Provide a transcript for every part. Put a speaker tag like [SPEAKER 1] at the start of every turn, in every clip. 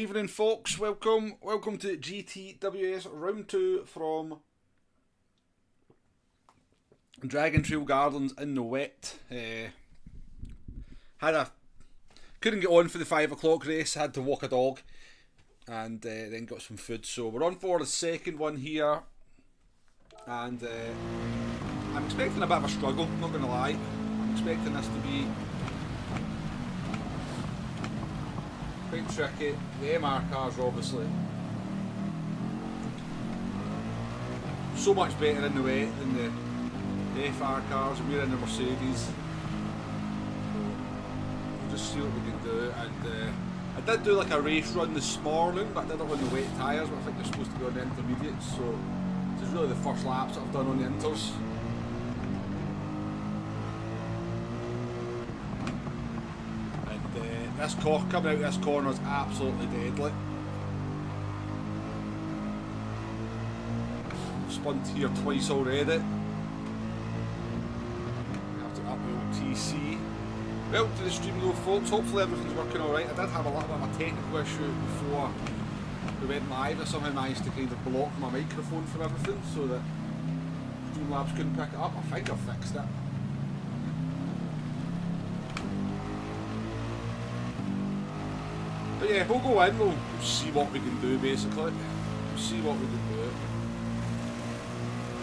[SPEAKER 1] Evening folks, welcome to GTWS Round 2 from Dragon Trail Gardens in the wet. Couldn't get on for the 5 o'clock race, had to walk a dog and then got some food, so we're on for the second one here, and I'm expecting a bit of a struggle, not going to lie. I'm expecting this to be quite tricky. The MR cars obviously so much better in the wet than the FR cars, and we're in the Mercedes. We'll just see what we can do. And I did do like a race run this morning, but I did it on the wet tyres, but I think they're supposed to be on the intermediates, so this is really the first laps that I've done on the inters. This coming out this corner is absolutely deadly. I've spun here twice already. Have to up the old TC. Welcome to the stream though folks, hopefully everything's working alright. I did have a little bit of a technical issue before we went live. I somehow managed to kind of block my microphone from everything so that Streamlabs couldn't pick it up. I think I've fixed it. But yeah, we'll go in, we'll see what we can do basically. We'll see what we can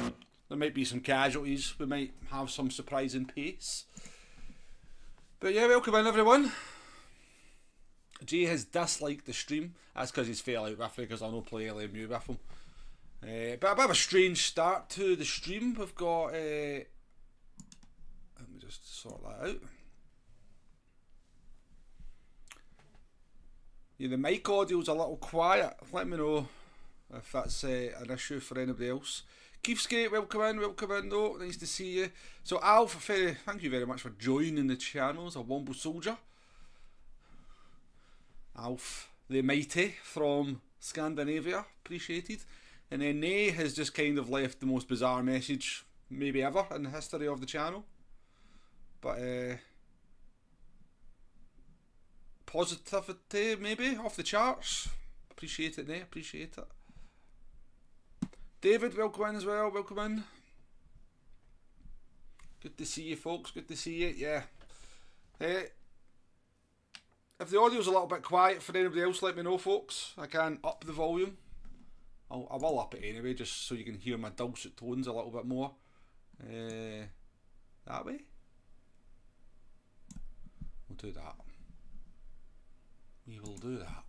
[SPEAKER 1] do. There might be some casualties, we might have some surprising pace. But yeah, welcome in everyone. Jay has disliked the stream. That's because he's fell out with me because I don't play LMU with him. But a bit of a strange start to the stream. We've got... let me just sort that out. Yeah, the mic audio's a little quiet. Let me know if that's an issue for anybody else. Keefskate, welcome in though, nice to see you. So Alf, thank you very much for joining the channel as a Womble soldier. Alf, the mighty from Scandinavia, appreciated. And then Nay has just kind of left the most bizarre message maybe ever in the history of the channel. But positivity maybe off the charts. Appreciate it, Nay, appreciate it. David, welcome in as well, welcome in. Good to see you folks, good to see you, yeah. If the audio's a little bit quiet for anybody else, let me know folks. I can up the volume. I will up it anyway, just so you can hear my dulcet tones a little bit more. That way. We'll do that. We will do that.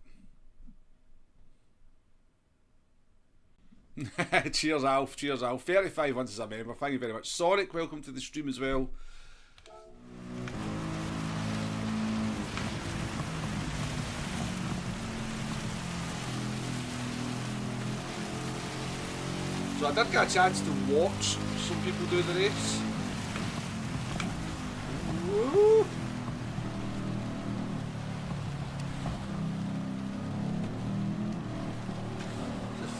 [SPEAKER 1] Cheers Alf, cheers Alf. 35 months as a member, thank you very much. Sonic, welcome to the stream as well. So I did get a chance to watch some people do the race. Woo!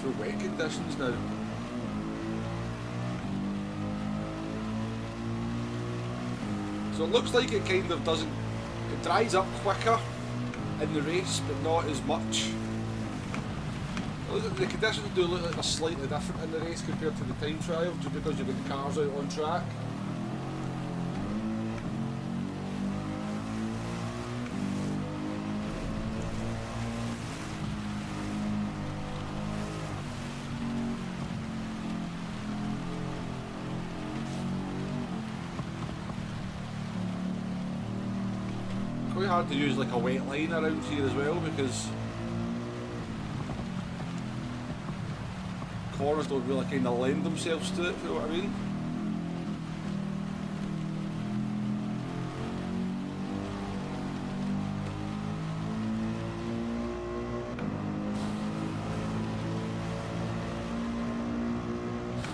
[SPEAKER 1] For wet conditions now. So it looks like it kind of doesn't, it dries up quicker in the race but not as much. The conditions do look like they're slightly different in the race compared to the time trial, just because you've got the cars out on track. Quite hard to use like a wet line around here as well because corners don't really kind of lend themselves to it, if you know what I mean.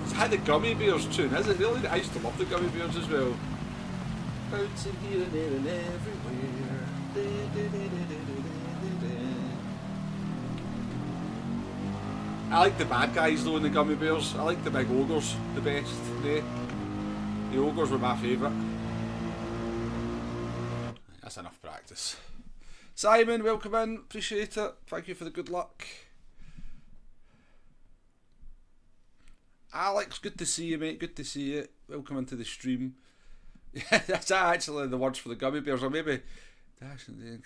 [SPEAKER 1] It's had the gummy bears tune, is it really? I used to love the gummy bears as well. Bouncing here and there and everywhere. I like the bad guys though in the gummy bears. I like the big ogres the best. The ogres were my favourite. That's enough practice. Simon, welcome in. Appreciate it. Thank you for the good luck. Alex, good to see you, mate. Good to see you. Welcome into the stream. Yeah, that's actually the words for the gummy bears, or maybe dash and the.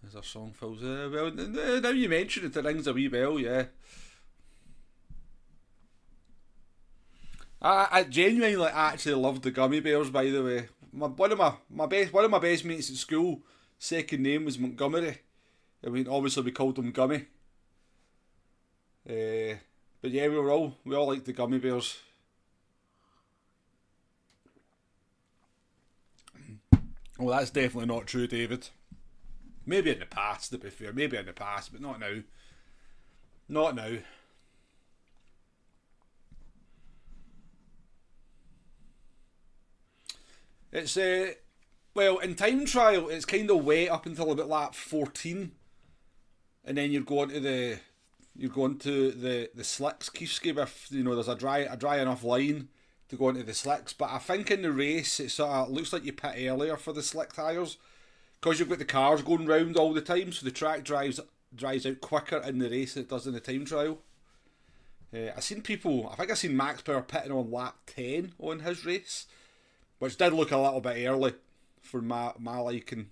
[SPEAKER 1] As our song fills. Well, now you mention it, it rings a wee bell. Yeah. I genuinely actually loved the gummy bears. By the way, one of my best mates at school, second name was Montgomery. I mean, obviously we called him Gummy. But yeah, we all liked the gummy bears. Well, that's definitely not true, David. Maybe in the past, to be fair. Maybe in the past, but not now. Not now. It's well, in time trial, it's kind of wet up until about lap 14, and then you're going to the slicks, Kiefski, with, you know, there's a dry enough line to go into the slicks. But I think in the race it sort of looks like you pit earlier for the slick tyres, because you've got the cars going round all the time, so the track dries out quicker in the race than it does in the time trial. I think I seen Max Power pitting on lap 10 on his race, which did look a little bit early for my liking,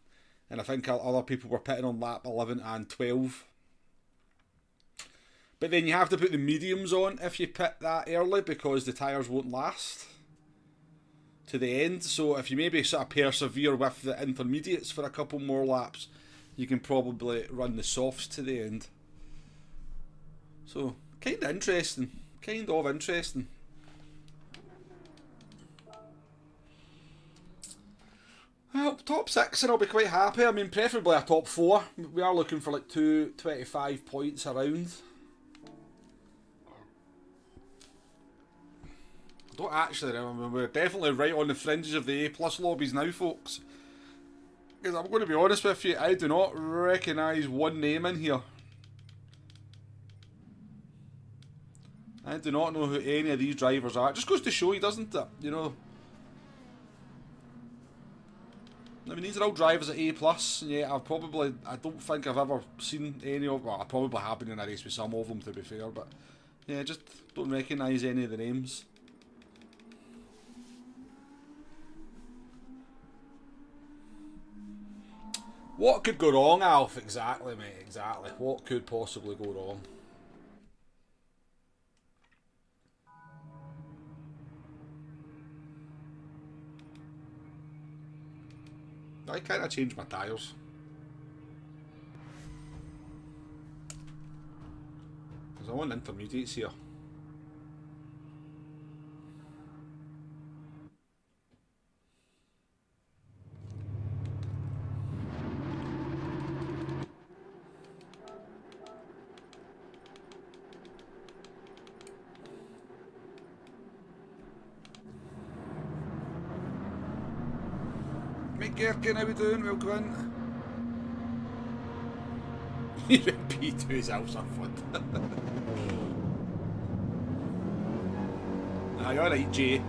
[SPEAKER 1] and I think other people were pitting on lap 11 and 12. But then you have to put the mediums on if you pit that early, because the tyres won't last to the end. So if you maybe sort of persevere with the intermediates for a couple more laps, you can probably run the softs to the end. So kind of interesting. Well, top 6 and I'll be quite happy. I mean, preferably a top 4. We are looking for like 25 points around. I don't actually remember. We're definitely right on the fringes of the A+ lobbies now, folks. Because I'm going to be honest with you, I do not recognise one name in here. I do not know who any of these drivers are. It just goes to show you, doesn't it? You know. I mean, these are all drivers at A+, and yeah, I don't think I've ever seen any of, well, I probably have been in a race with some of them, to be fair, but yeah, just don't recognise any of the names. What could go wrong, Alf? Exactly, mate, exactly. What could possibly go wrong? I kind of changed my tyres. Because I want intermediates here. Gerkin, how we doing? Welcome in. He's in P2, his house are fun. Aye, alright, Jay.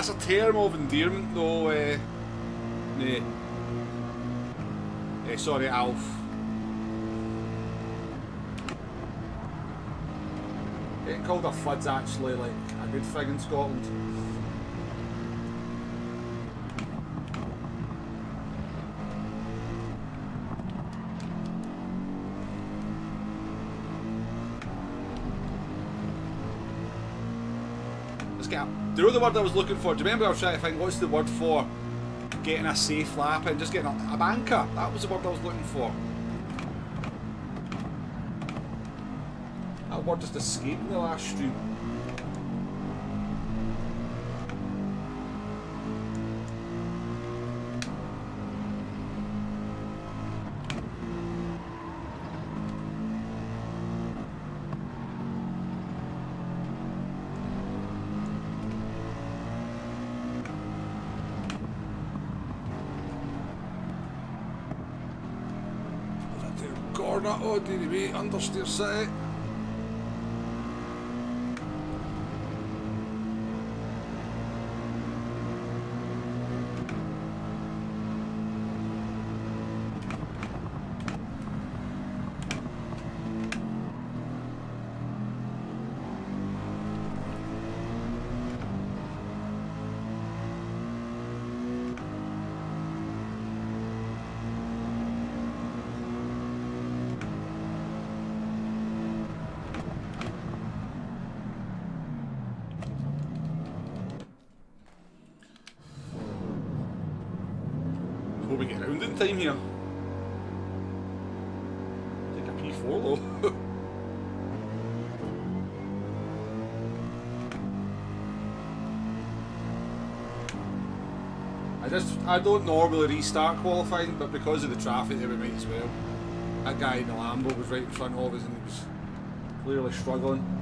[SPEAKER 1] That's a term of endearment though, mate. Sorry, Alf. Getting called a fud's actually like a good thing in Scotland. Do you know the word I was looking for? Do you remember I was trying to think what's the word for getting a safe lap and just getting a banker? That was the word I was looking for. That word just escaped me the last stream. Oh, DDB, understeer city. We get round in time here. Take a P4 though. I don't normally restart qualifying, but because of the traffic there we might as well. That guy in the Lambo was right in front of us and he was clearly struggling.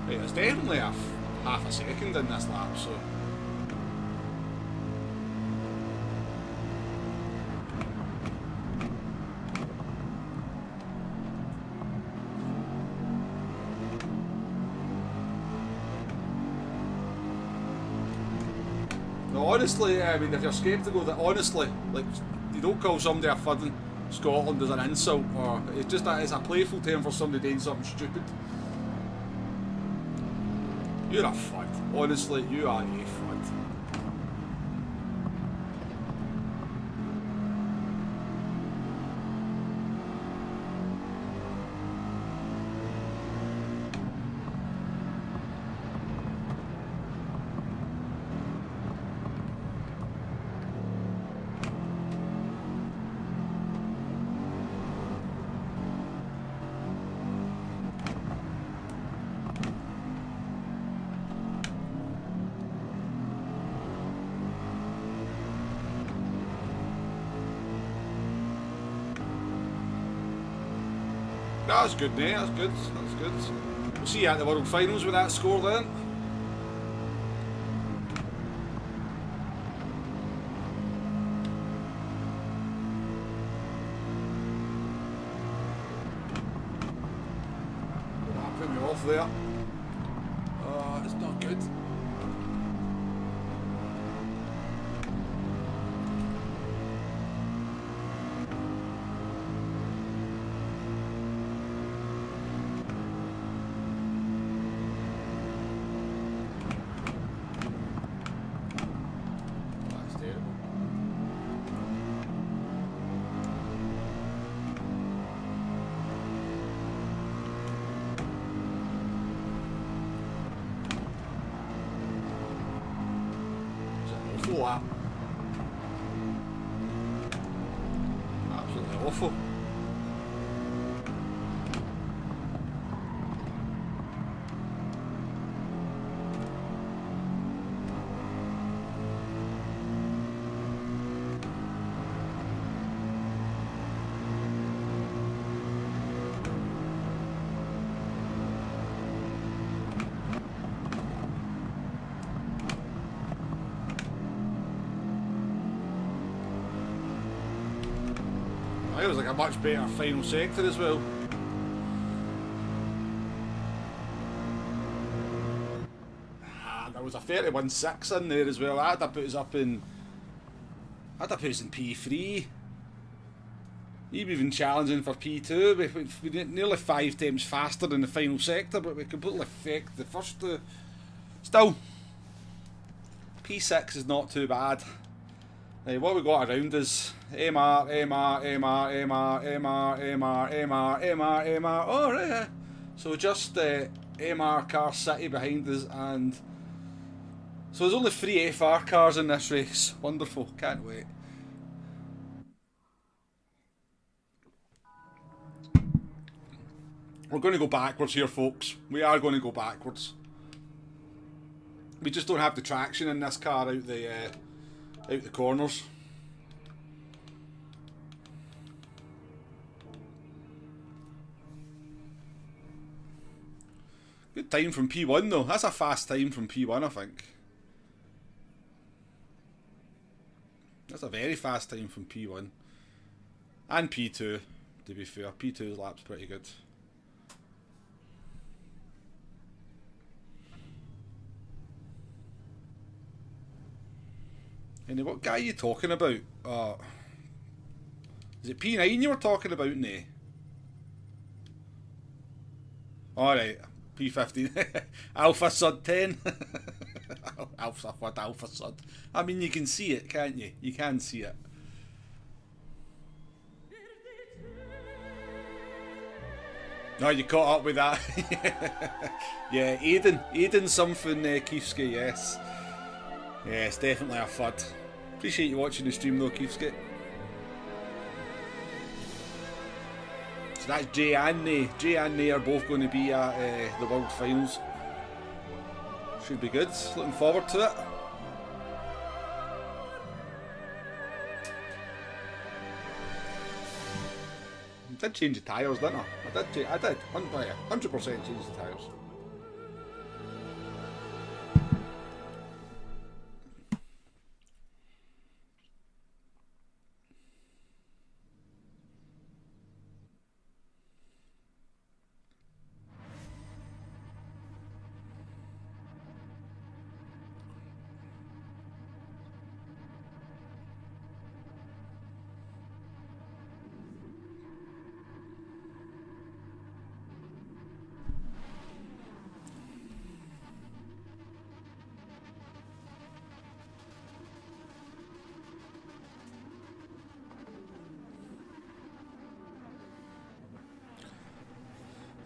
[SPEAKER 1] There's definitely half a second in this lap, so no, honestly, I mean, if you're sceptical, that honestly, like, you don't call somebody a fud in Scotland as an insult, or it's just that it's a playful term for somebody doing something stupid. You're a fud. Honestly, you are a fud. That's good, mate. That's good. That's good. We'll see you at the World Finals with that score then. Oh, put me off there. It's not good. Lap. Absolutely awful. was like a much better final sector as well. There was a 31.6 in there as well. I'd have put us up in. I'd have put us in P3. Even challenging for P2. We nearly 5 times faster than the final sector, but we completely faked the first two. Still, P6 is not too bad. What we got around is MR. Oh, right. Yeah. So just MR Car City behind us, and so there's only 3 FR cars in this race. Wonderful, can't wait. We're going to go backwards here, folks. We are going to go backwards. We just don't have the traction in this car out the corners. Good time from P1 though. That's a fast time from P1, I think. That's a very fast time from P1. And P2, to be fair. P2's lap's pretty good. And what guy are you talking about? Is it P9 you were talking about, Nay? Alright, P15. Alpha Sud 10. Alpha Sud. I mean, you can see it, can't you? You can see it. No, you caught up with that. Yeah, Aiden something, Kiefske, yes. Yeah, it's definitely a FUD. Appreciate you watching the stream though, Kiefske. So that's Jay and Nay. Jay and Nay are both going to be at the World Finals. Should be good. Looking forward to it. I did change the tyres, didn't I? I did. 100% change the tyres.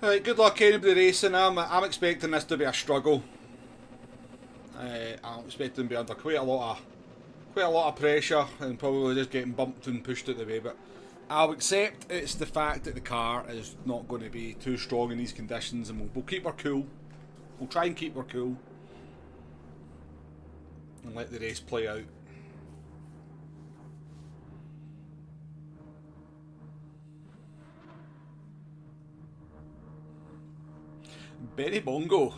[SPEAKER 1] Right, good luck anybody racing. I'm expecting this to be a struggle. I'm expecting to be under quite a lot of pressure and probably just getting bumped and pushed out the way. But I'll accept it's the fact that the car is not going to be too strong in these conditions, and we'll keep her cool. We'll try and keep her cool and let the race play out. Benny Bongo.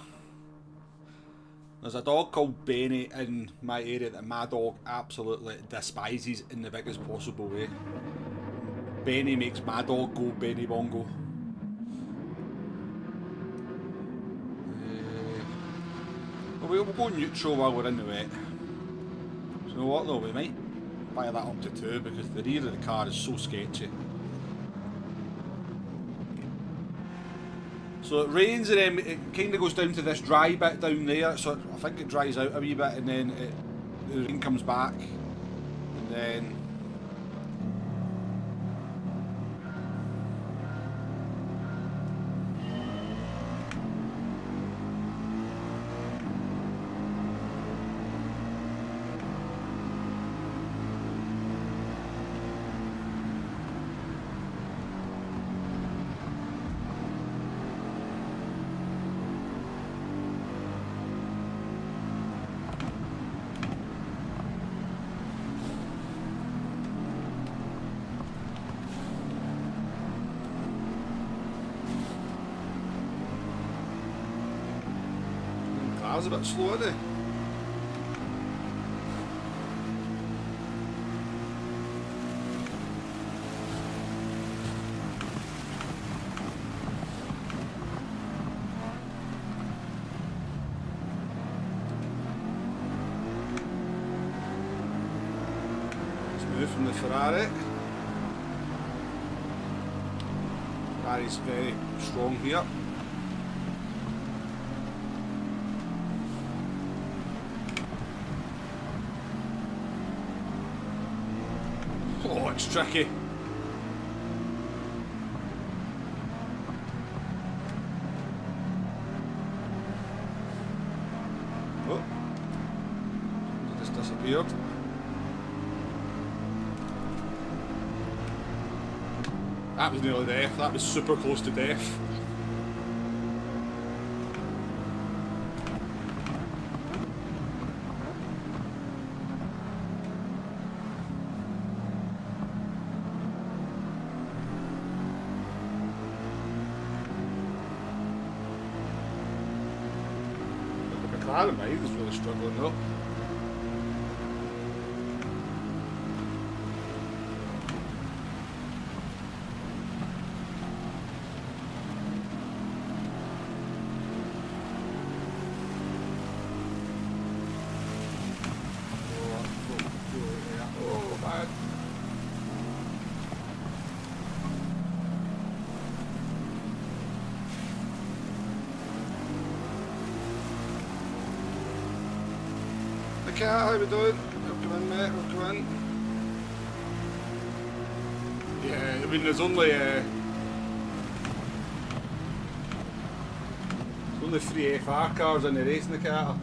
[SPEAKER 1] There's a dog called Benny in my area that my dog absolutely despises in the biggest possible way. Benny makes my dog go Benny Bongo. We'll go neutral while we're in the wet. So you know what though, we might buy that up to 2 because the rear of the car is so sketchy. So it rains and then it kind of goes down to this dry bit down there, so I think it dries out a wee bit and then the rain comes back and then car's a bit slow, isn't it? move from the Ferrari. Ferrari's very strong here. Oh, it's tricky. Oh, it just disappeared. That was nearly death. That was super close to death. The McLaren is really struggling though. Oh, bad. Okay, how we doing? Welcome in, mate, welcome in. Yeah, I mean, there's only 3 FR cars in the race in the car.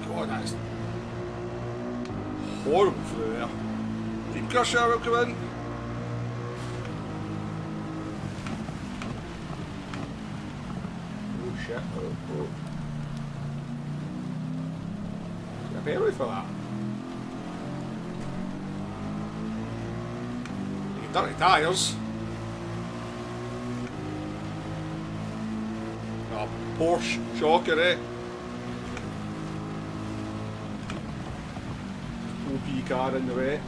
[SPEAKER 1] God, that's horrible through there. Deep Crusher, welcome in. Oh shit, oh. Got a penalty for that. You get dirty tyres. Oh, Porsche, shocker, eh? OP car in the way.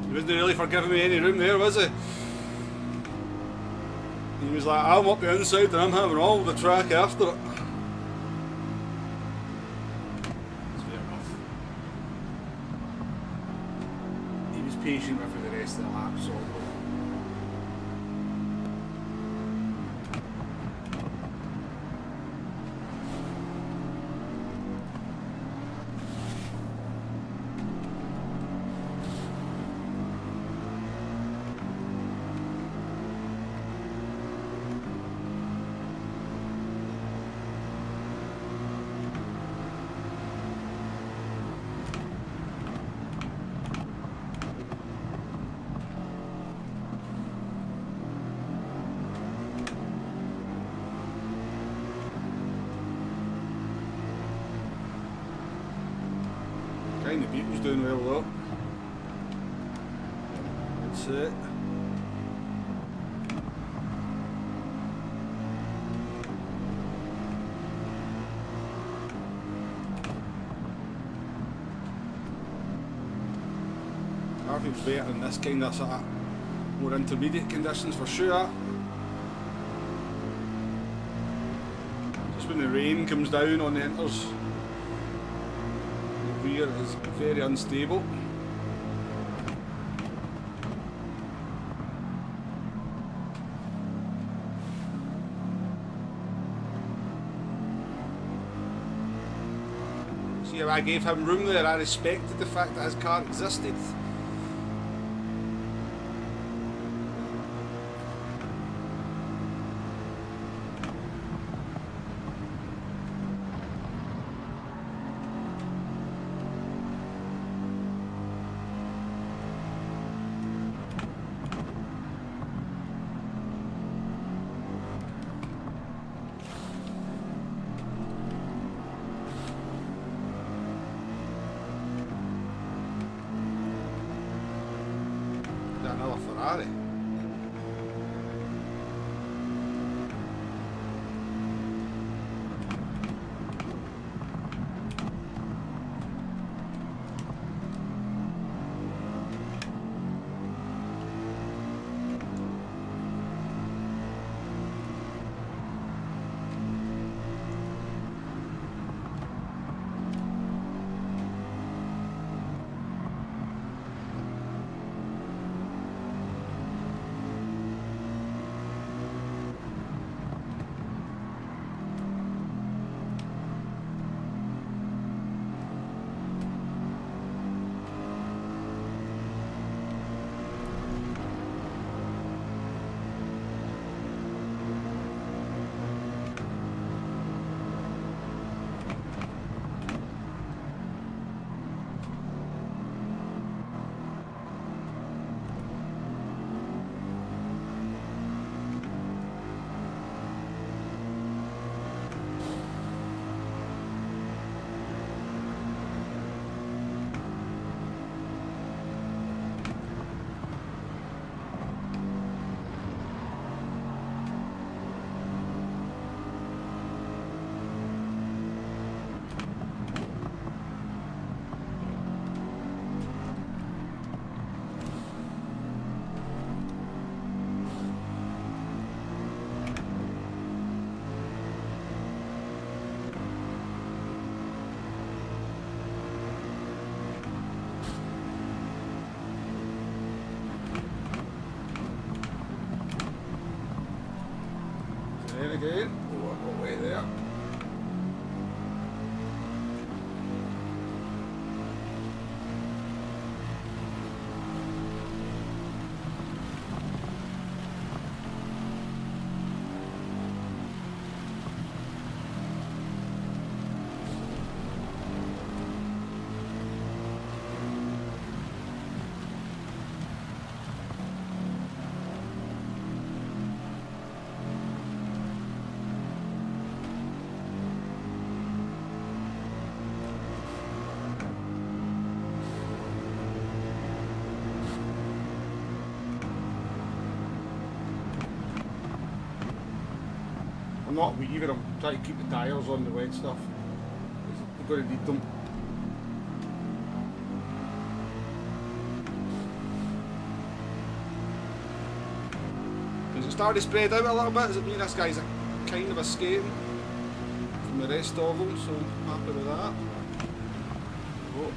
[SPEAKER 1] He wasn't really for giving me any room there, was he? He was like, I'm up the inside and I'm having all the track after it. It's fair enough. He was patient with for the rest of the lap, so. doing well though. That's it. Feels better in this kind of sort of more intermediate conditions for sure. Just when the rain comes down on the inters, the rear is very unstable. See how I gave him room there? I respected the fact that his car existed. Another Ferrari. There again. Oh, way there. I'm not weaving, I'm trying to keep the tyres on the wet stuff. We're going to need them. Does it start to spread out a little bit? Does it mean this guy's kind of escaping from the rest of them? So I'm happy with that. Oh.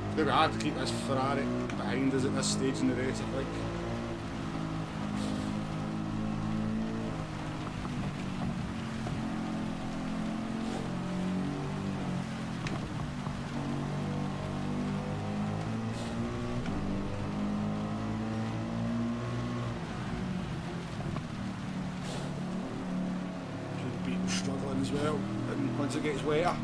[SPEAKER 1] It's going to be hard to keep this Ferrari behind us at this stage in the race, I think. struggling as well, and once it gets wetter.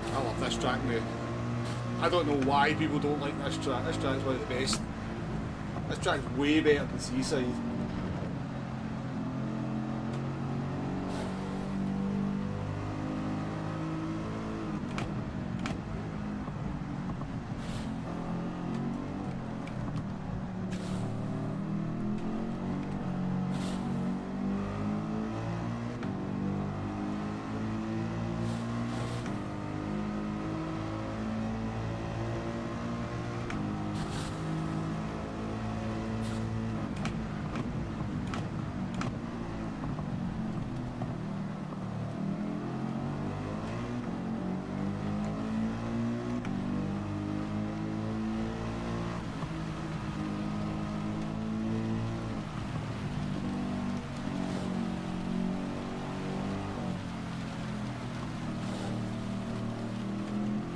[SPEAKER 1] I love this track, mate. I don't know why people don't like this track. This track's one of the best. This track's way better than Seaside.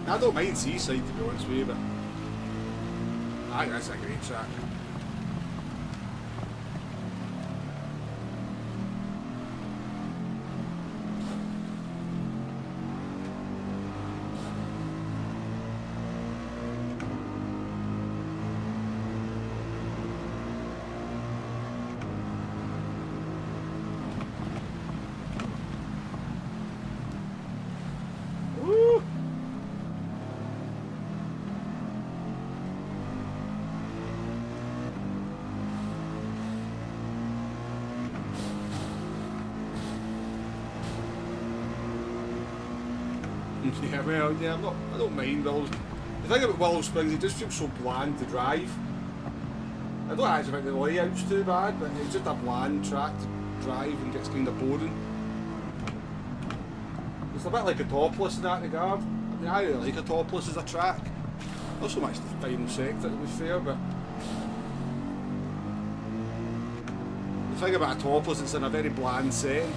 [SPEAKER 1] I don't mind Seaside, to be honest with you, but I think that's a great track. Yeah, well, yeah, I don't mind Willow. The thing about Willow Springs, it just feels so bland to drive. I don't actually think the layout's too bad, but it's just a bland track to drive and gets kind of boring. It's a bit like a Topless in that regard. I mean, I really like a Topless as a track. Not so much the final sector, to be fair, but the thing about a Topless, it's in a very bland setting.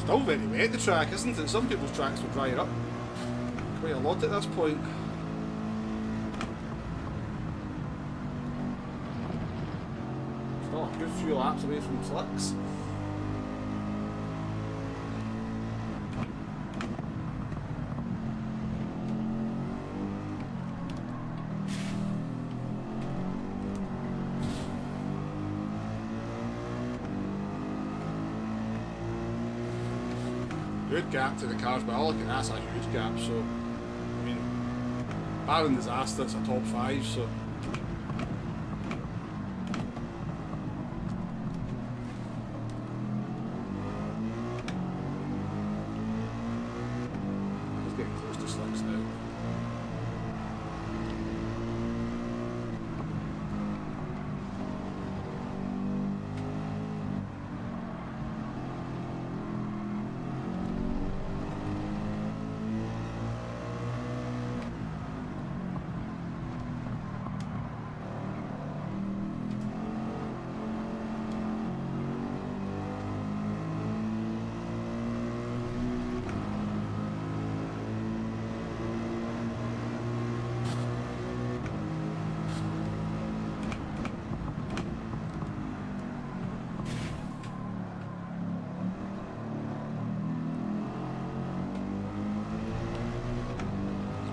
[SPEAKER 1] Still very wet, the track, isn't it? Some people's tracks will dry it up quite a lot at this point. Still a good few laps away from slicks. Good gap to the cars, but I look at that's a huge gap, so I mean, barring disaster, it's a top 5, so it's getting close to slicks now.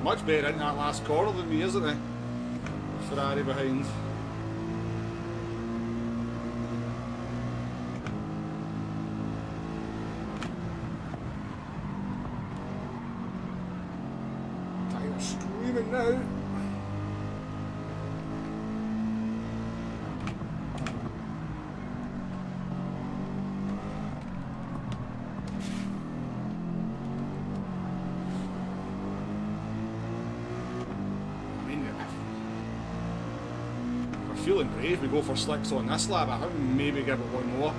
[SPEAKER 1] much better in that last corner than me, isn't he? Ferrari behind. Tyre screaming now. Feeling brave, we go for slicks on this lap. I think maybe give it one more.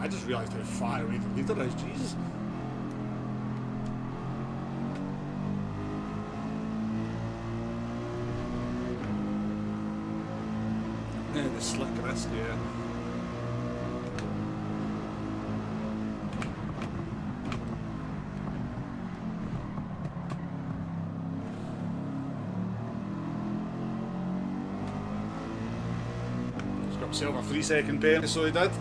[SPEAKER 1] I just realised how far away the leader is, Jesus. Yeah, the slick risk, yeah. He's got himself a 3-second penalty, so he did.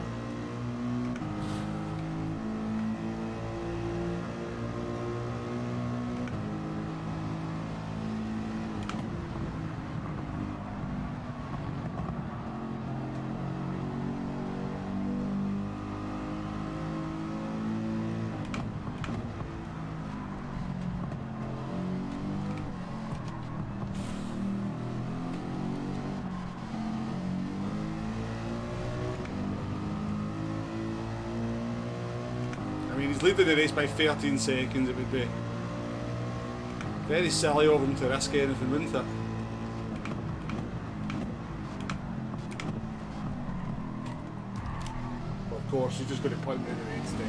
[SPEAKER 1] I mean, he's leading the race by 13 seconds. It would be very silly of him to risk anything, wouldn't it? But of course, he's just going to punt in the instead.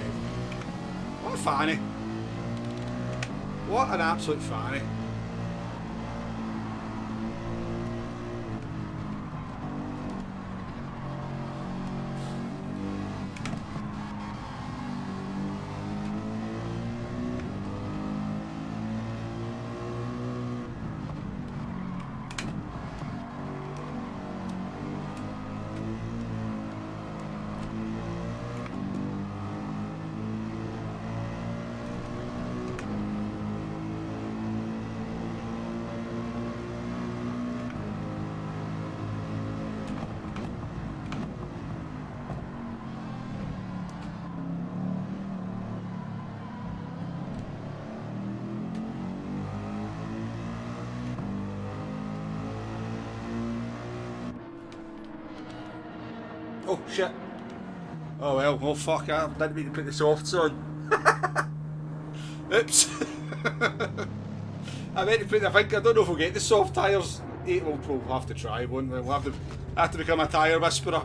[SPEAKER 1] What a fanny. What an absolute fanny. Oh shit. Oh well, oh fuck, I didn't mean to put the softs on. Oops. I meant to put, I don't know if we'll get the soft tyres. We'll have to try, won't we? We'll have to become a tyre whisperer.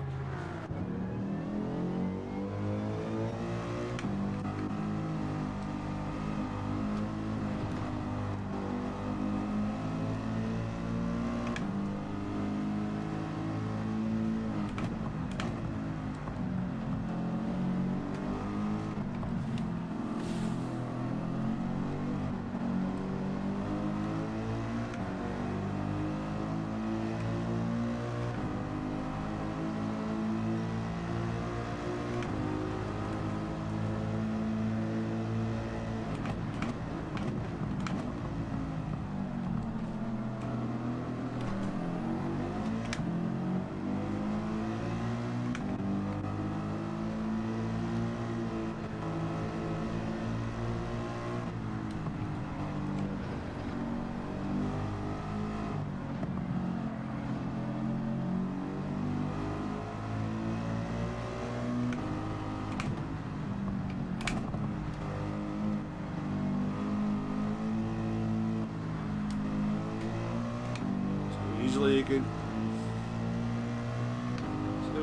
[SPEAKER 1] So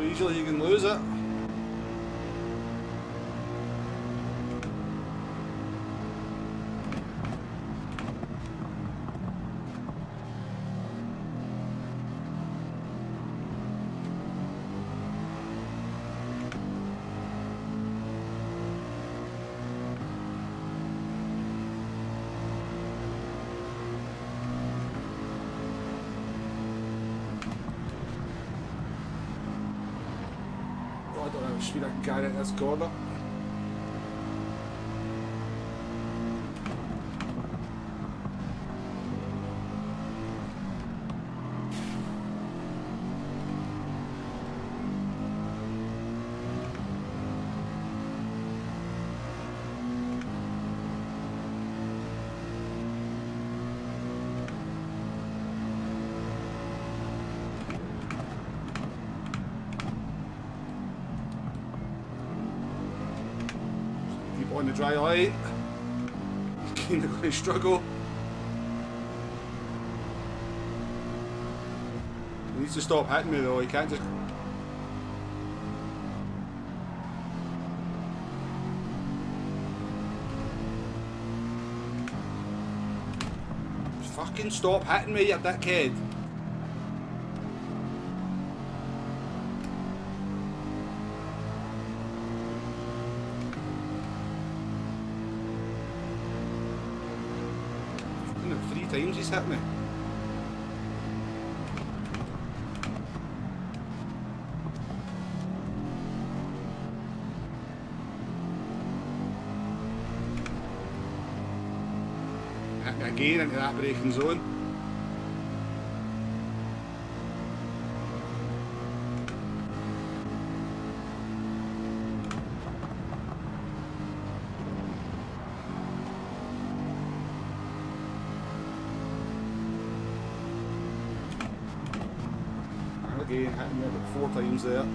[SPEAKER 1] easily you can lose it. So, 1, I don't know how much speed I can carry at this corner. On the dry line, he's kind of going to struggle. He needs to stop hitting me though, he can't just... Fucking stop hitting me, you dickhead. Times he's hit me. Hit me again into that braking zone. Again, hitting me about 4 times there.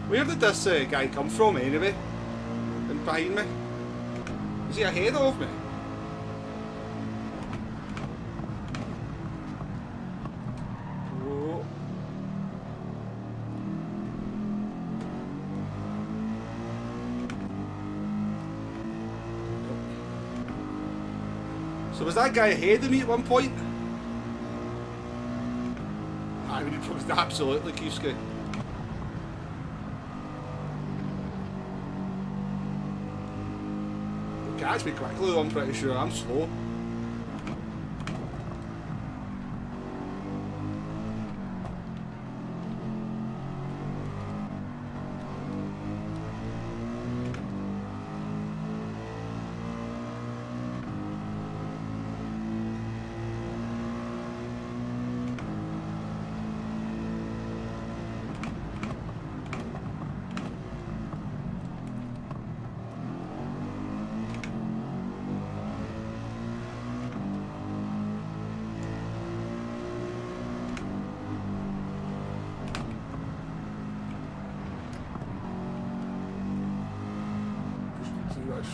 [SPEAKER 1] Where did this guy come from anyway? And behind me? Is he ahead of me? Whoa. So was that guy ahead of me at one point? I mean, it was absolutely Kiewski. Catch me quickly though, I'm pretty sure. I'm slow.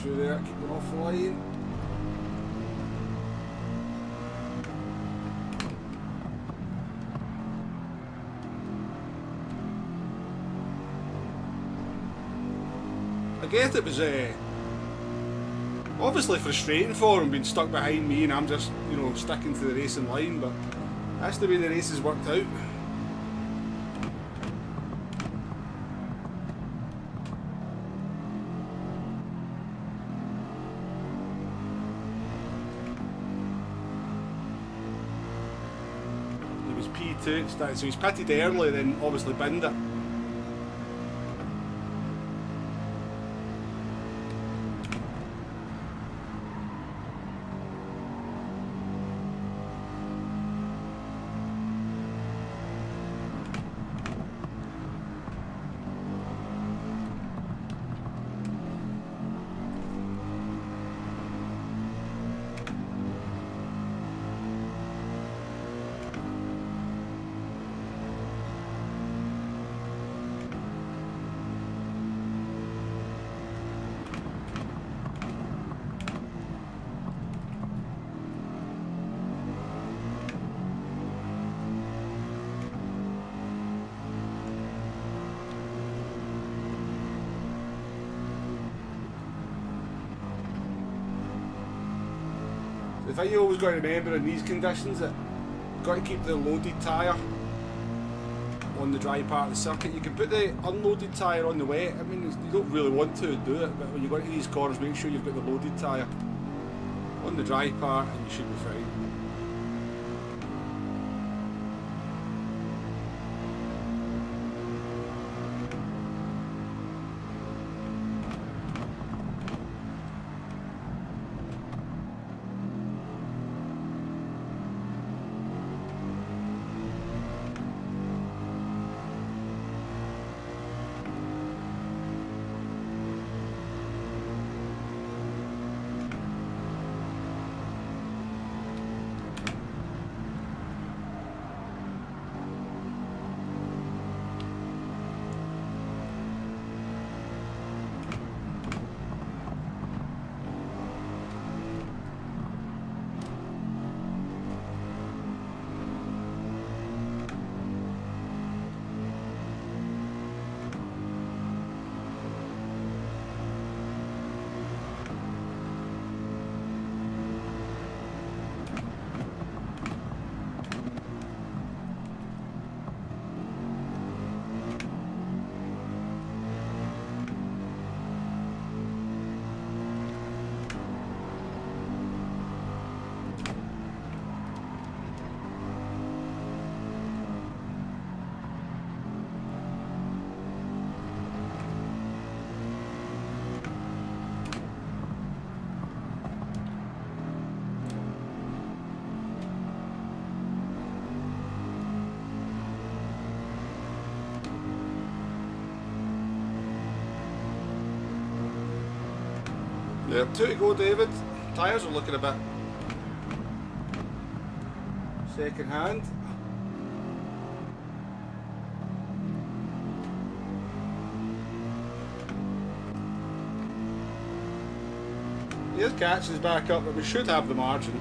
[SPEAKER 1] Through there, keeping off the line. I guess it was obviously frustrating for him being stuck behind me and I'm just, you know, sticking to the racing line, but that's the way the race has worked out. P2, so he's pitted early, then obviously binned it. thing you always got to remember in these conditions that you've got to keep the loaded tyre on the dry part of the circuit. You can put the unloaded tyre on the wet. I mean, you don't really want to do it, but when you go into these corners, make sure you've got the loaded tyre on the dry part and you should be fine. Yep, 2 to go, David. Tyres are looking a bit second hand. Here's catches back up, but we should have the margin.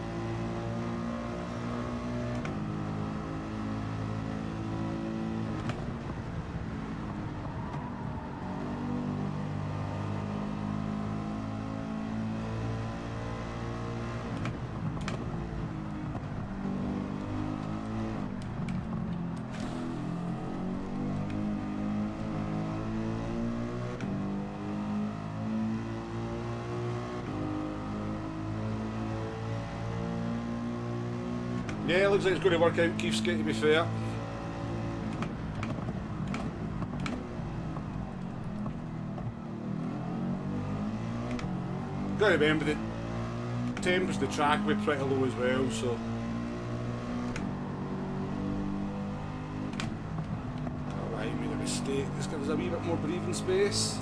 [SPEAKER 1] Yeah, it looks like it's going to work out, Keefsky, to be fair. Got to remember that tempers the track will be pretty low as well, so. Alright, made a mistake. Let's give us a wee bit more breathing space.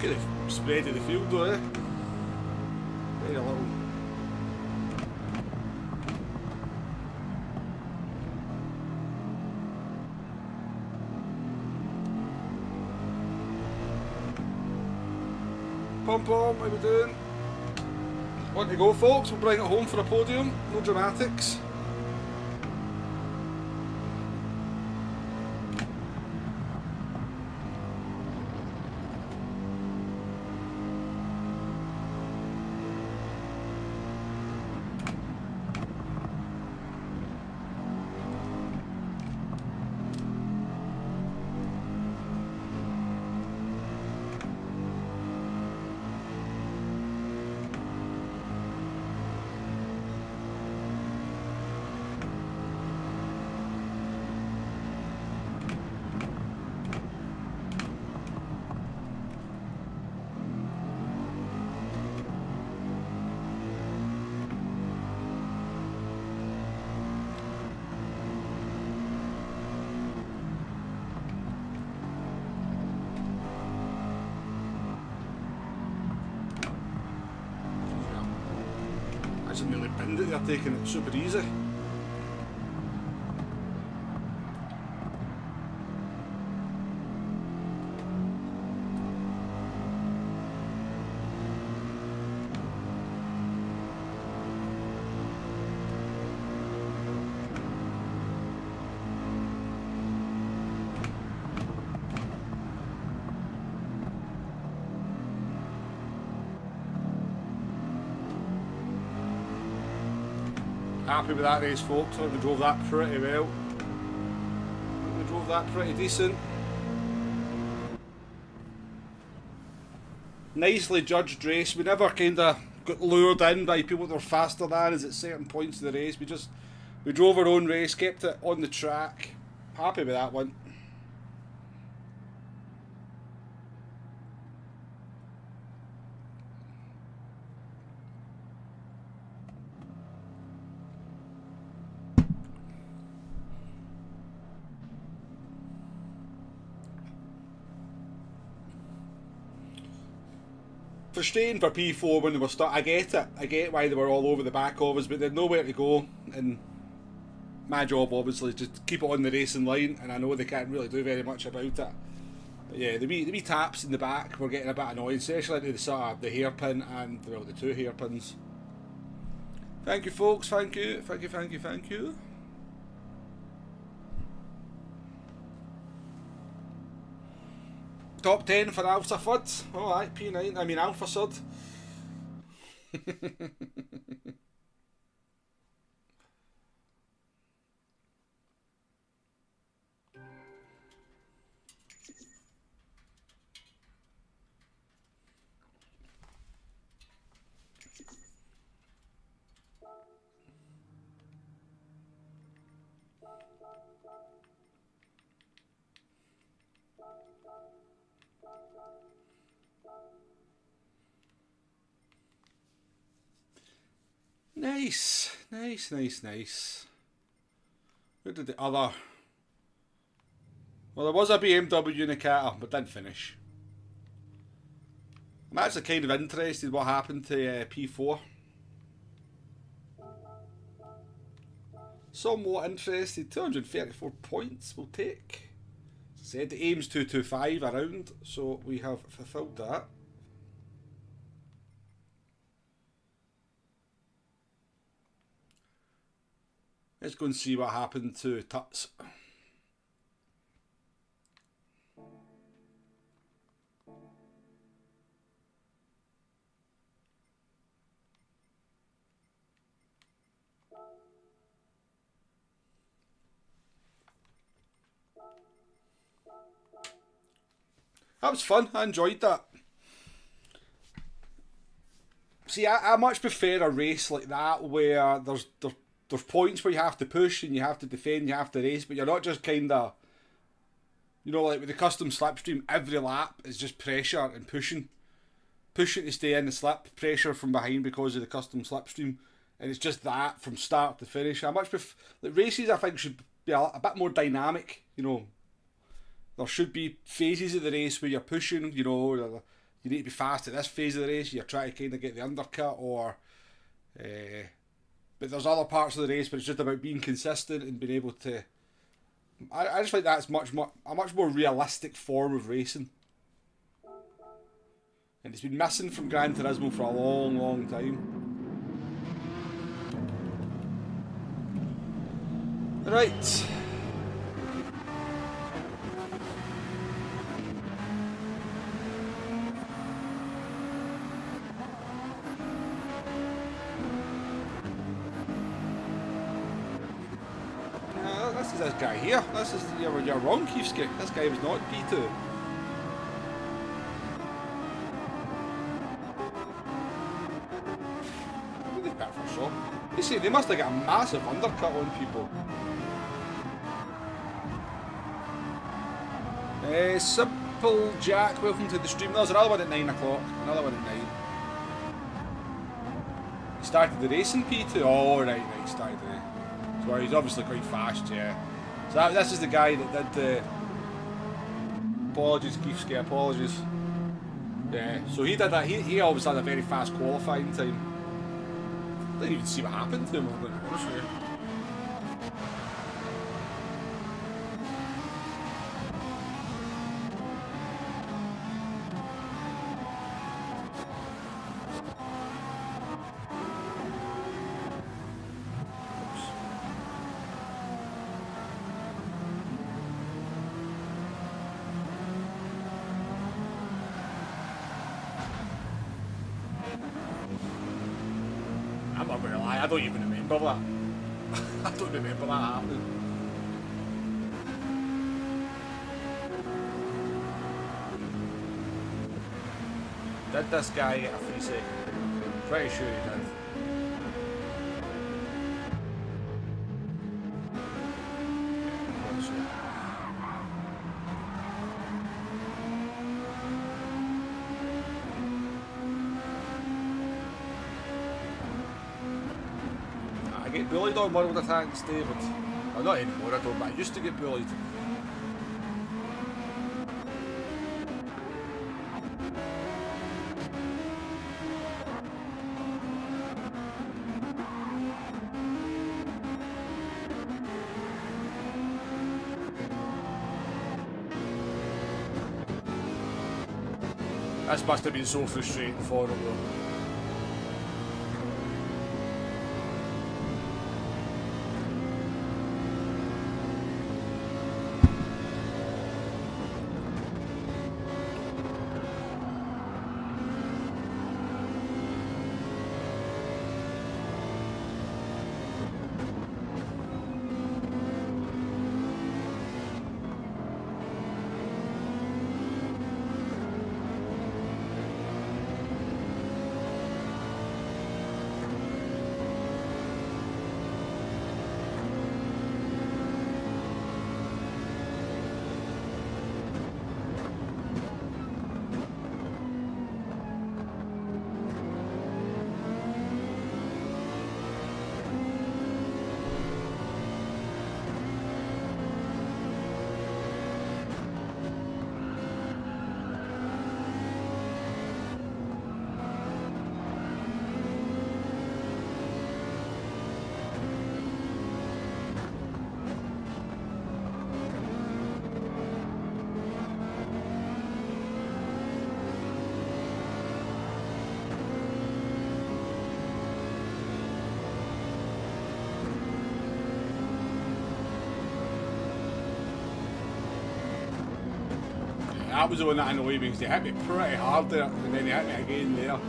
[SPEAKER 1] Look at the spread of the field though, eh? Very little. Pom pom, what are we doing? One to go, folks. We'll bring it home for a podium. No dramatics. Actually nearly binned it, they're taking it super easy. Happy with that race, folks. I think we drove that pretty well. We drove that pretty decent. Nicely judged race. We never kind of got lured in by people that were faster than us at certain points of the race. We drove our own race, kept it on the track. Happy with that one. Frustrating for P4 when they were stuck. I get it. I get why they were all over the back of us, but they had nowhere to go. And my job, obviously, is just to keep it on the racing line. And I know they can't really do very much about it. But yeah, the wee taps in the back were getting a bit annoying, especially into the sort of the hairpin and well, the two hairpins. Thank you, folks. Thank you. Thank you. Thank you. Thank you. Top 10 for Alpha Fud. Alright, P9. I mean Alpha Sud. Nice, nice, nice, nice. Where did the other... Well, there was a BMW Unicata, but didn't finish. I'm actually kind of interested what happened to P4. Somewhat interested. 234 points we'll take. As I said, the aim's 225 around, so we have fulfilled that. Let's go and see what happened to Tuts. That was fun. I enjoyed that. See, I much prefer a race like that where there's points where you have to push and you have to defend, you have to race, but you're not just kind of, you know, like with the custom slipstream, every lap is just pressure and pushing to stay in the slip, pressure from behind because of the custom slipstream, and it's just that from start to finish. I much prefer, like races I think should be a bit more dynamic, you know. There should be phases of the race where you're pushing, you know, you need to be fast at this phase of the race, you're trying to kind of get the undercut, or but there's other parts of the race where it's just about being consistent and being able to... I just think that's a much more realistic form of racing. And it's been missing from Gran Turismo for a long, long time. Right. This is this guy here. This is you're wrong, Keefsky. This guy was not P2. What did they pit for shot? You see, they must have got a massive undercut on people. Simple Jack, welcome to the stream. There's another one at 9 o'clock. Another one at 9. He started the race in P2. Oh, right, he started the race. So he's obviously quite fast, yeah. So this is the guy that did the... Apologies, Keefsky, apologies. Yeah, so he did that. He always had a very fast qualifying time. Didn't even see what happened to him, I'm going to be honest with you. I don't even remember that. I don't remember that happening. Did this guy get a free second? Pretty sure he did. I get bullied on World of Tanks, David. Well, not anymore, I don't, but I used to get bullied. This must have been so frustrating for him though. That was the one that annoyed me because they hit me pretty hard there and then they hit me again there.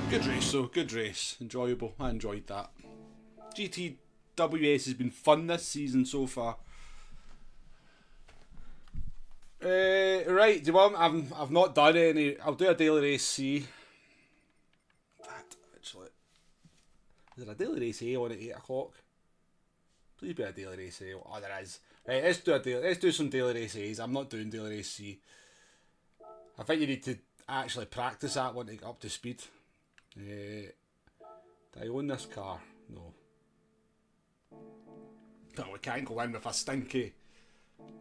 [SPEAKER 1] Good race though, good race. Enjoyable. I enjoyed that. GTWS has been fun this season so far. Right, do you want? I've not done any. I'll do a daily race C. Actually, is there a daily race A on at 8 o'clock? Please be a daily race A. Oh, there is. Right, let's do some daily race A's. I'm not doing daily race C. I think you need to actually practice that one to get up to speed. Do I own this car? No. No, we can't go in with a stinky.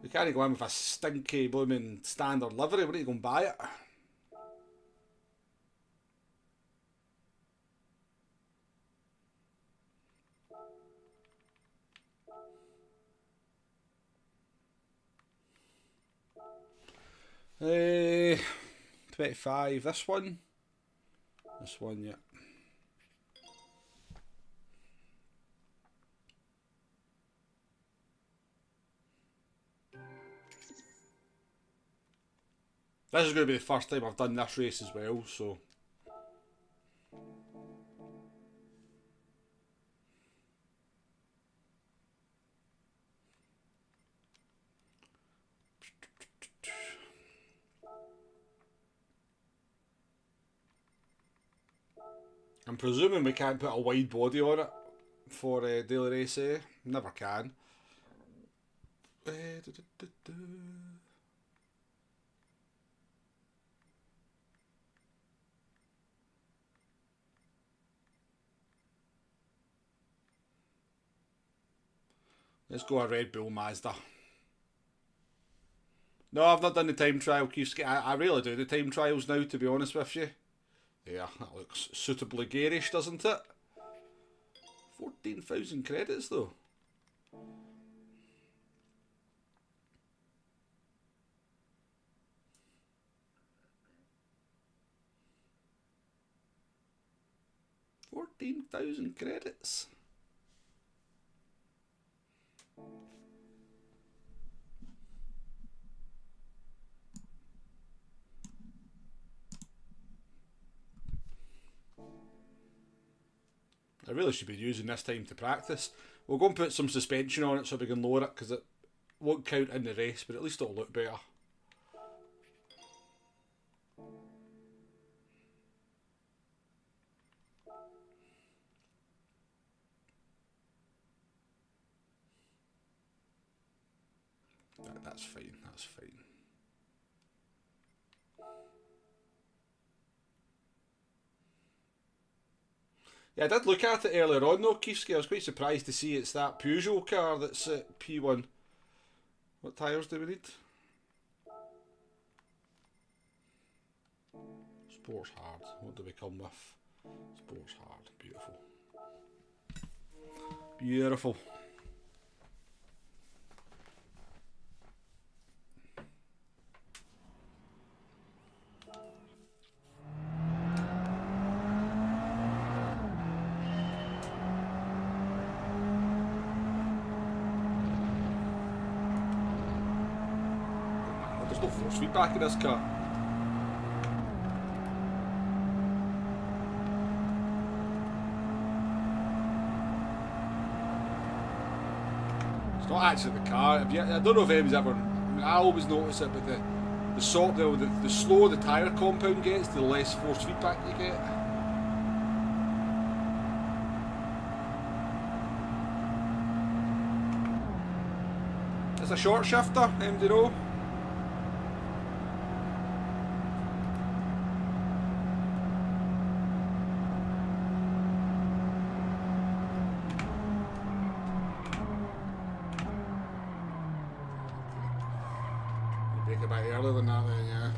[SPEAKER 1] We can't go in with a stinky blooming standard livery. We need to go and buy it. Uh, 25. This one. This one, yeah. This is going to be the first time I've done this race as well, so. I'm presuming we can't put a wide body on it for daily race A. Never can. Let's go a Red Bull Mazda. No, I've not done the time trial. I really do the time trials now, to be honest with you. Yeah, that looks suitably garish, doesn't it? 14,000 credits though. $14,000 credits. really should be using this time to practice. We'll go and put some suspension on it so we can lower it, because it won't count in the race, but at least it'll look better. That's fine, that's fine. Yeah, I did look at it earlier on though, Keefsky. I was quite surprised to see it's that Peugeot car that's at P1. What tyres do we need? Sports hard. What do we come with? Sports hard. Beautiful. Beautiful. There's no force feedback in this car. It's not actually the car. I don't know if anyone's ever. I mean, I always notice it, but the slower the tyre compound gets, the less force feedback you get. It's a short shifter, MD. Break it back earlier than that then, yeah.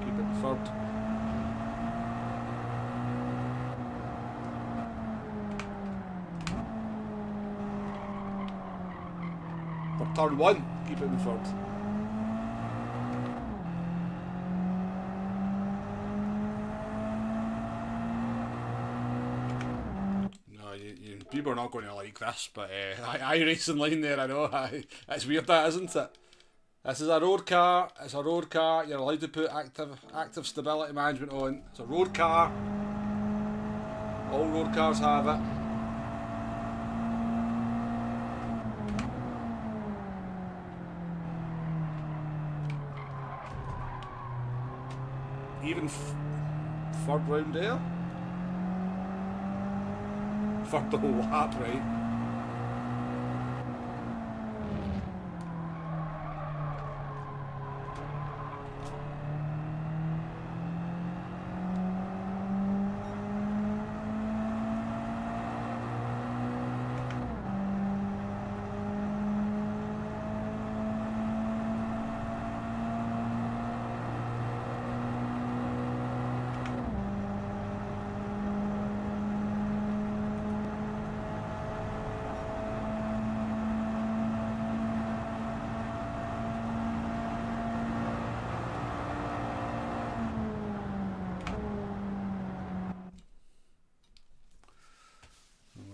[SPEAKER 1] Keep it third. For turn one, keep it in third. People are not going to like this, but iRacing line there, I know. It's weird, that, isn't it? This is a road car. It's a road car. You're allowed to put active stability management on. It's a road car. All road cars have it. Even third round there. For the whole lap, right?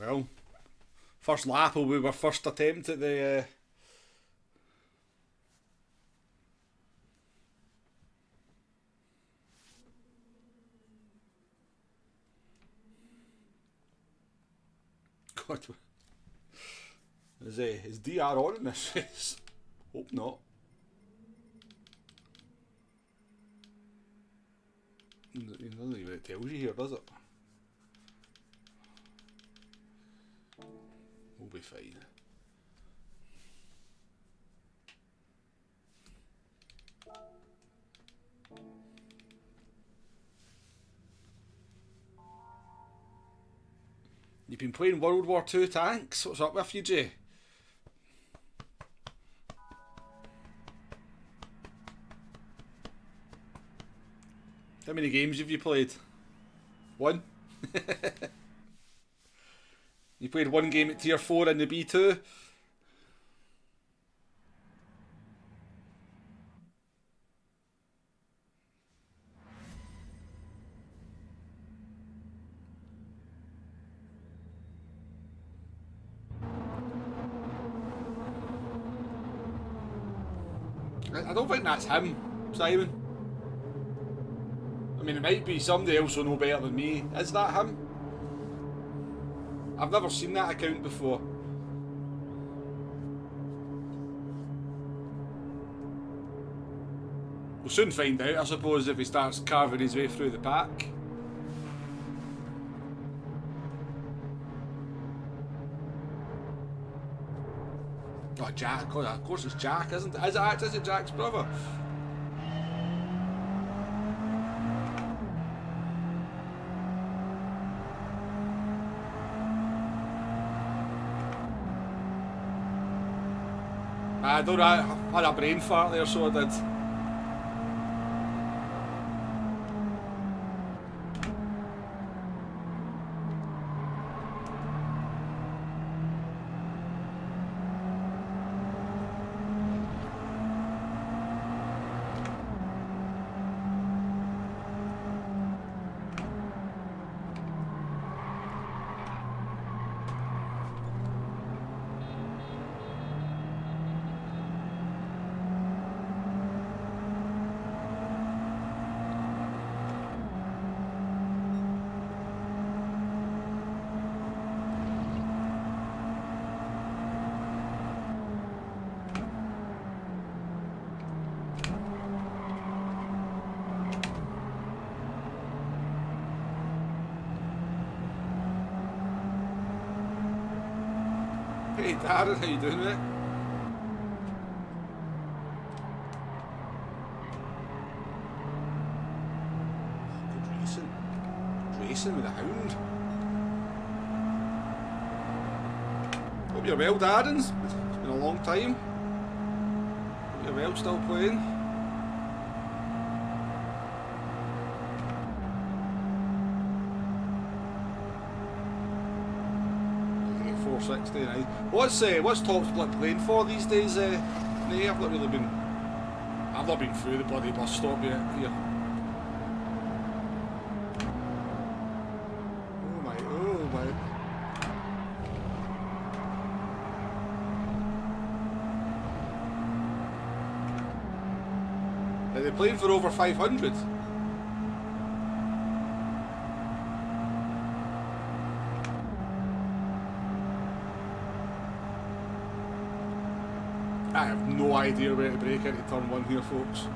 [SPEAKER 1] Well, first lap will be our first attempt at the God, is DR on in this race? Hope not. It doesn't even tell you here, does it? We'll be fine. You've been playing World War II tanks? What's up with you, Jay? How many games have you played? One? You played one game at Tier 4 in the B2? I don't think that's him, Simon. I mean, it might be somebody else who know better than me. Is that him? I've never seen that account before. We'll soon find out, I suppose, if he starts carving his way through the pack. Oh, Jack. Oh, of course it's Jack, isn't it? Is it Jack's brother? I don't know, I had a brain fart there, so I did. Hey Darren, how you doing, mate? Good racing. Good racing with a hound. Hope you're well, Darren. It's been a long time. Hope you're well, still playing. What's Top Split playing for these days? Nay, I've not been through the bloody bus stop yet here. Oh my. Are they playing for over 500? I have no idea where to break into turn 1 here, folks.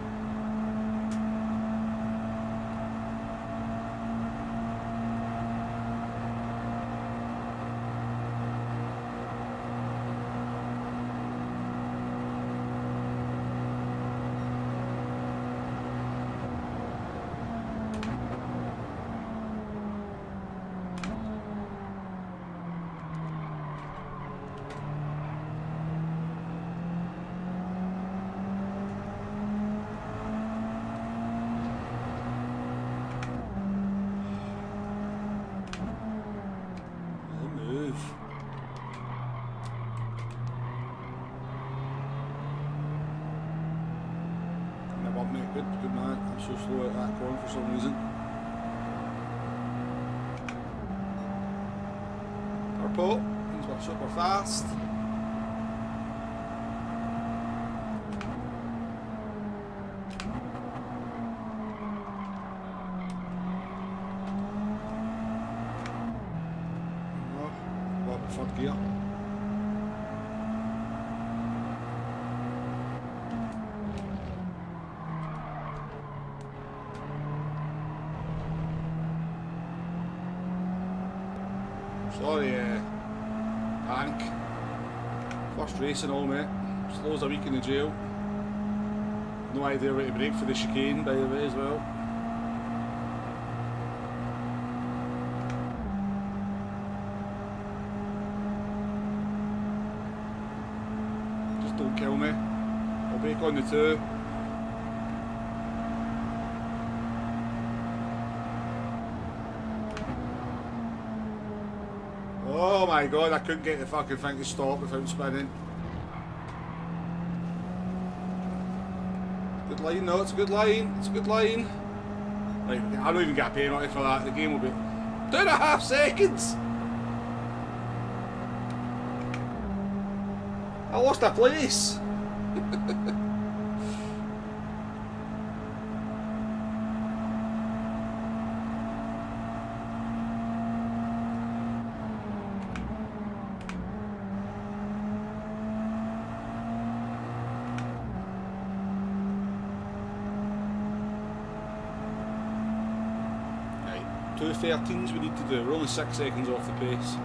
[SPEAKER 1] Good man, I'm so slow at that corner for some reason. Purple, he's got super fast. Oh, got the third gear. Sorry, Hank. First race and all, mate. Slow as a week in the jail. No idea where to brake for the chicane, by the way, as well. Just don't kill me. I'll brake on the 2. Oh my god, I couldn't get the fucking thing to stop without spinning. Good line though, it's a good line, it's a good line. Right, I don't even get a penalty for that, the game will be 2.5 seconds! I lost a place! 2:13s we need to do. We're only 6 seconds off the pace.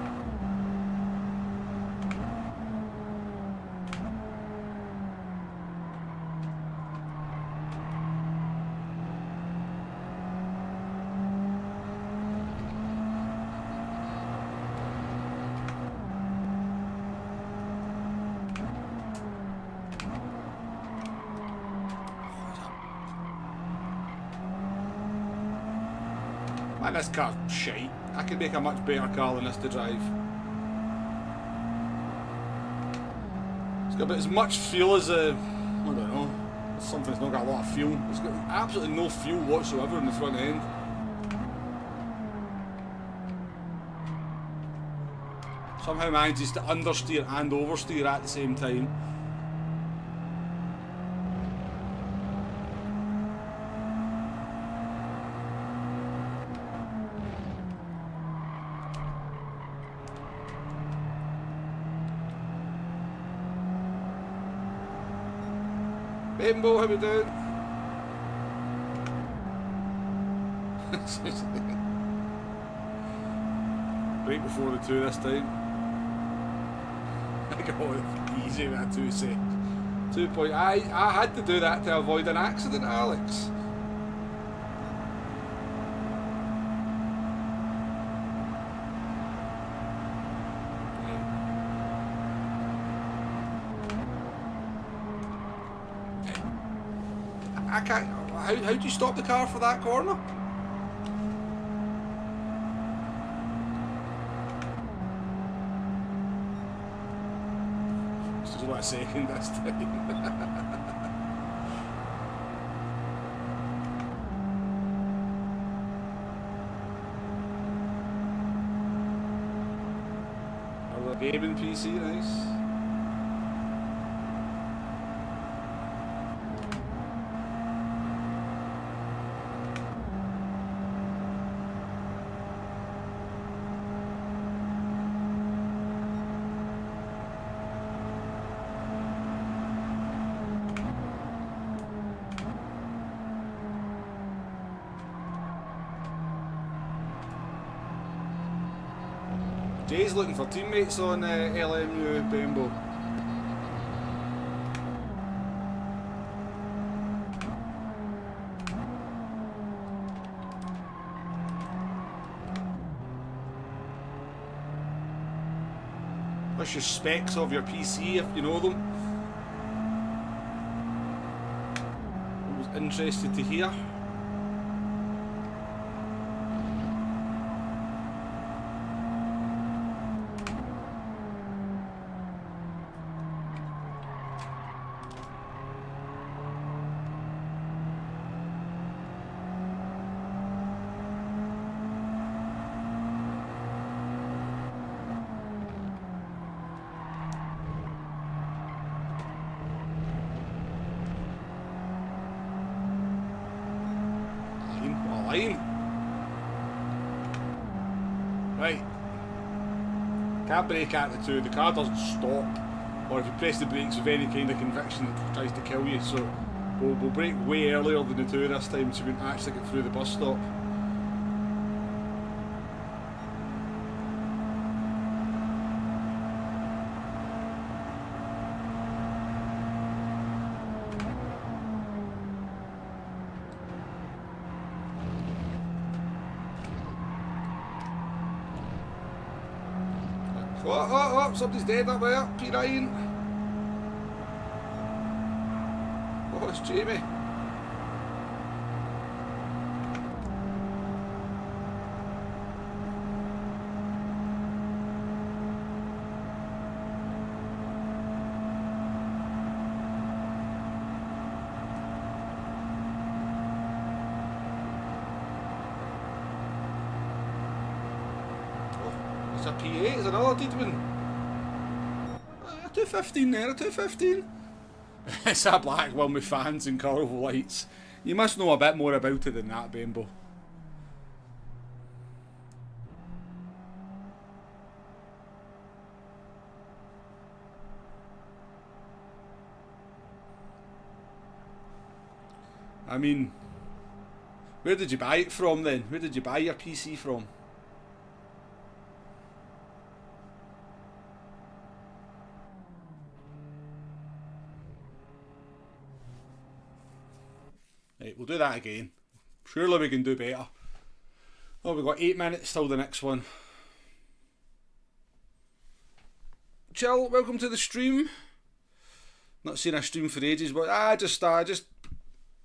[SPEAKER 1] Man, this car's shite. I could make a much better car than this to drive. It's got about as much fuel as a... I don't know. Something that's not got a lot of fuel. It's got absolutely no fuel whatsoever in the front end. Somehow manages to understeer and oversteer at the same time. Bimbo, how we doing? Right before the 2 this time. I got it easy with that 2 sec. 2 point. I had to do that to avoid an accident, Alex. I can't. How do you stop the car for that corner? Just what a second this time. Another gaming PC, nice. Jay's looking for teammates on LMU Bimbo. What's your specs of your PC if you know them? I was interested to hear. Right. Can't brake at the 2, the car doesn't stop. Or if you press the brakes with any kind of conviction it tries to kill you, so we'll brake way earlier than the 2 this time so we can actually get through the bus stop. Oh, somebody's dead up there, P. Ryan. Oh, it's Jamie. Oh, it's a P8, it's another deed one. 215 there, 215. It's a black one with fans and colourful lights. You must know a bit more about it than that, Bimbo. I mean, Where did you buy it from then? Where did you buy your PC from? Right, we'll do that again. Surely we can do better. Oh, we've got 8 minutes till the next one. Chill, welcome to the stream. Not seen a stream for ages, but I just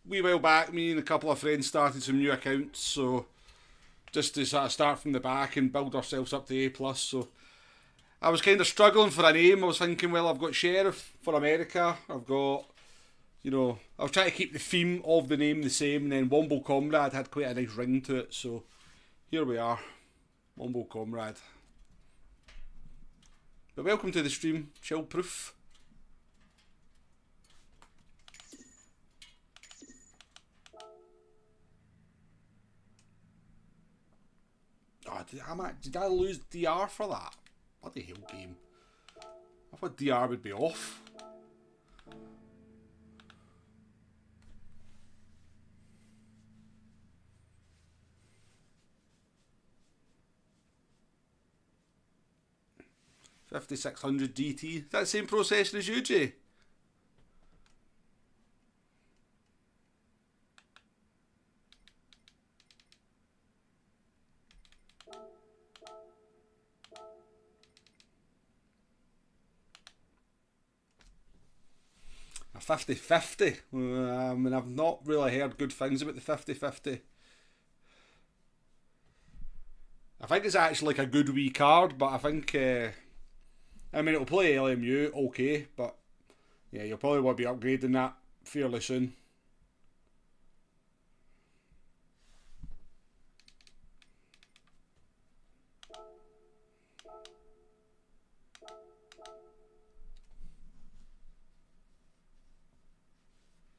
[SPEAKER 1] wee while back, me and a couple of friends started some new accounts, so just to sort of start from the back and build ourselves up to A+. So I was kind of struggling for a name. I was thinking, well, I've got Sheriff for America. I've got, you know, I was trying to keep the theme of the name the same, and then Womble Comrade had quite a nice ring to it, so here we are, Womble Comrade. But welcome to the stream, Chill Proof. Oh, did I lose DR for that? Bloody hell game. I thought DR would be off. $5,600 GT. Is that the same processor as you, Jay? A 50-50. I mean, I've not really heard good things about the 50-50. I think it's actually like a good wee card, but I think, I mean, it'll play LMU, okay, but yeah, you'll probably want to be upgrading that fairly soon.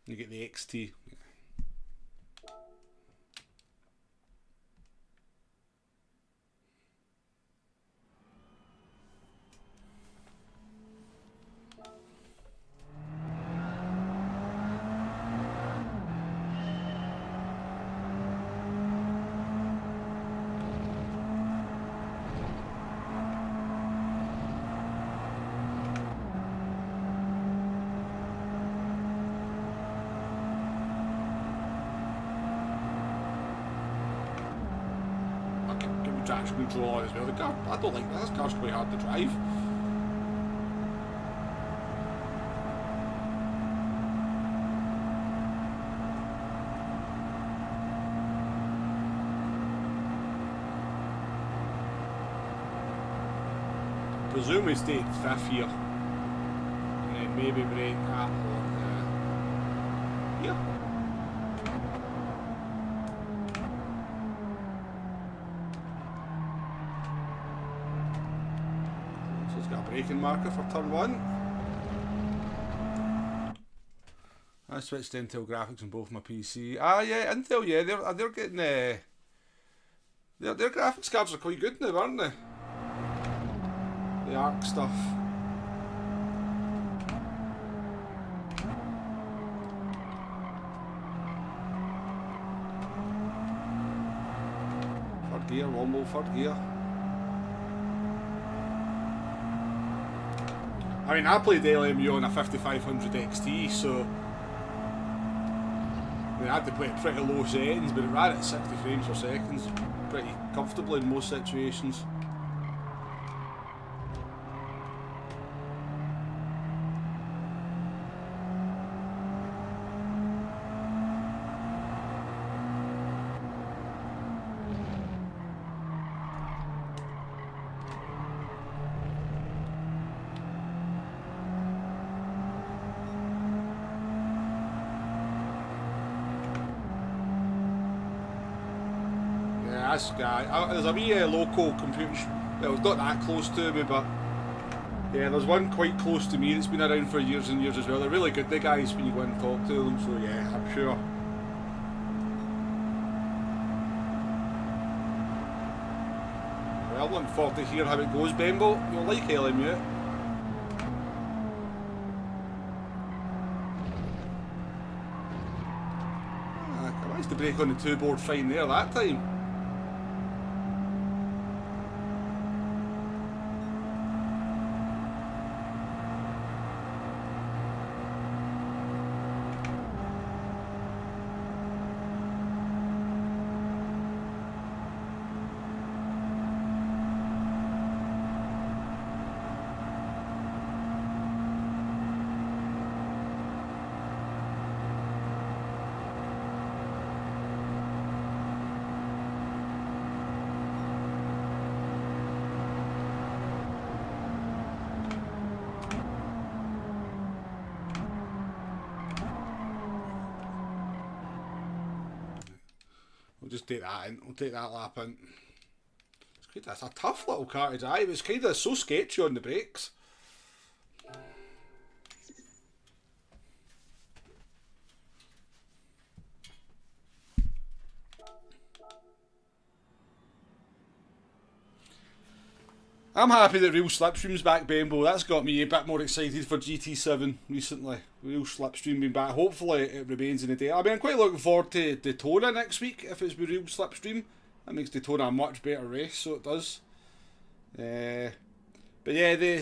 [SPEAKER 1] You get the XT. Traction control on as well. The car, I don't like that. This car's quite hard to drive. Presume we stayed 5th here, and then maybe break that on here. Braking marker for turn 1. I switched to Intel graphics on both my PC. Ah, yeah, Intel, yeah, they're getting their graphics cards are quite good now, aren't they? The ARC stuff. Third gear, Womble, third gear. I mean, I played LMU on a 5500 XT, so I mean, I had to play at pretty low settings, but it ran at 60 frames per second pretty comfortably in most situations. This guy, there's a wee local computer, well, it's not that close to me, but yeah, there's one quite close to me that's been around for years and years as well. They're really good, the guys, when you go and talk to them, so yeah, I'm sure. Well, looking forward to hear how it goes, Bembo. You'll like LMU. Managed to brake on the 2-board fine there that time. We'll just take that in. We'll take that lap in. It's good. That's a tough little car to drive. It's kind of so sketchy on the brakes. I'm happy that Real Slipstream's back, Bembo. That's got me a bit more excited for GT7 recently. Real Slipstream being back. Hopefully it remains in the day. I mean, I'm quite looking forward to Daytona next week if it's with Real Slipstream. That makes Daytona a much better race, so it does. But yeah,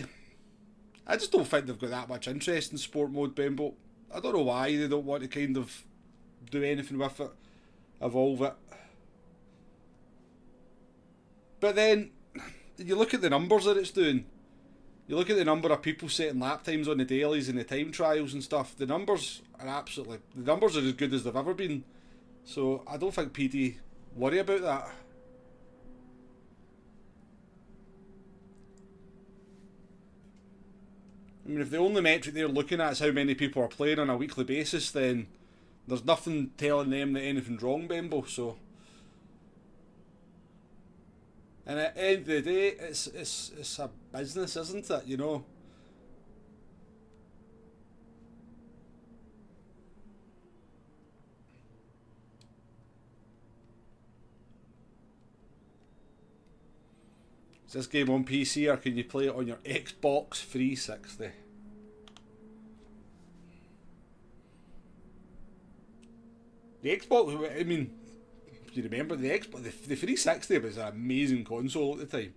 [SPEAKER 1] I just don't think they've got that much interest in sport mode, Bembo. I don't know why they don't want to kind of do anything with it, evolve it. But then you look at the numbers that it's doing. You look at the number of people setting lap times on the dailies and the time trials and stuff. The numbers are as good as they've ever been. So I don't think PD worry about that. I mean, if the only metric they're looking at is how many people are playing on a weekly basis, then there's nothing telling them that anything's wrong, Bembo. So. And at the end of the day, it's a business, isn't it? You know. Is this game on PC or can you play it on your Xbox 360? The Xbox, I mean, you remember the Xbox, the 360 was an amazing console at the time.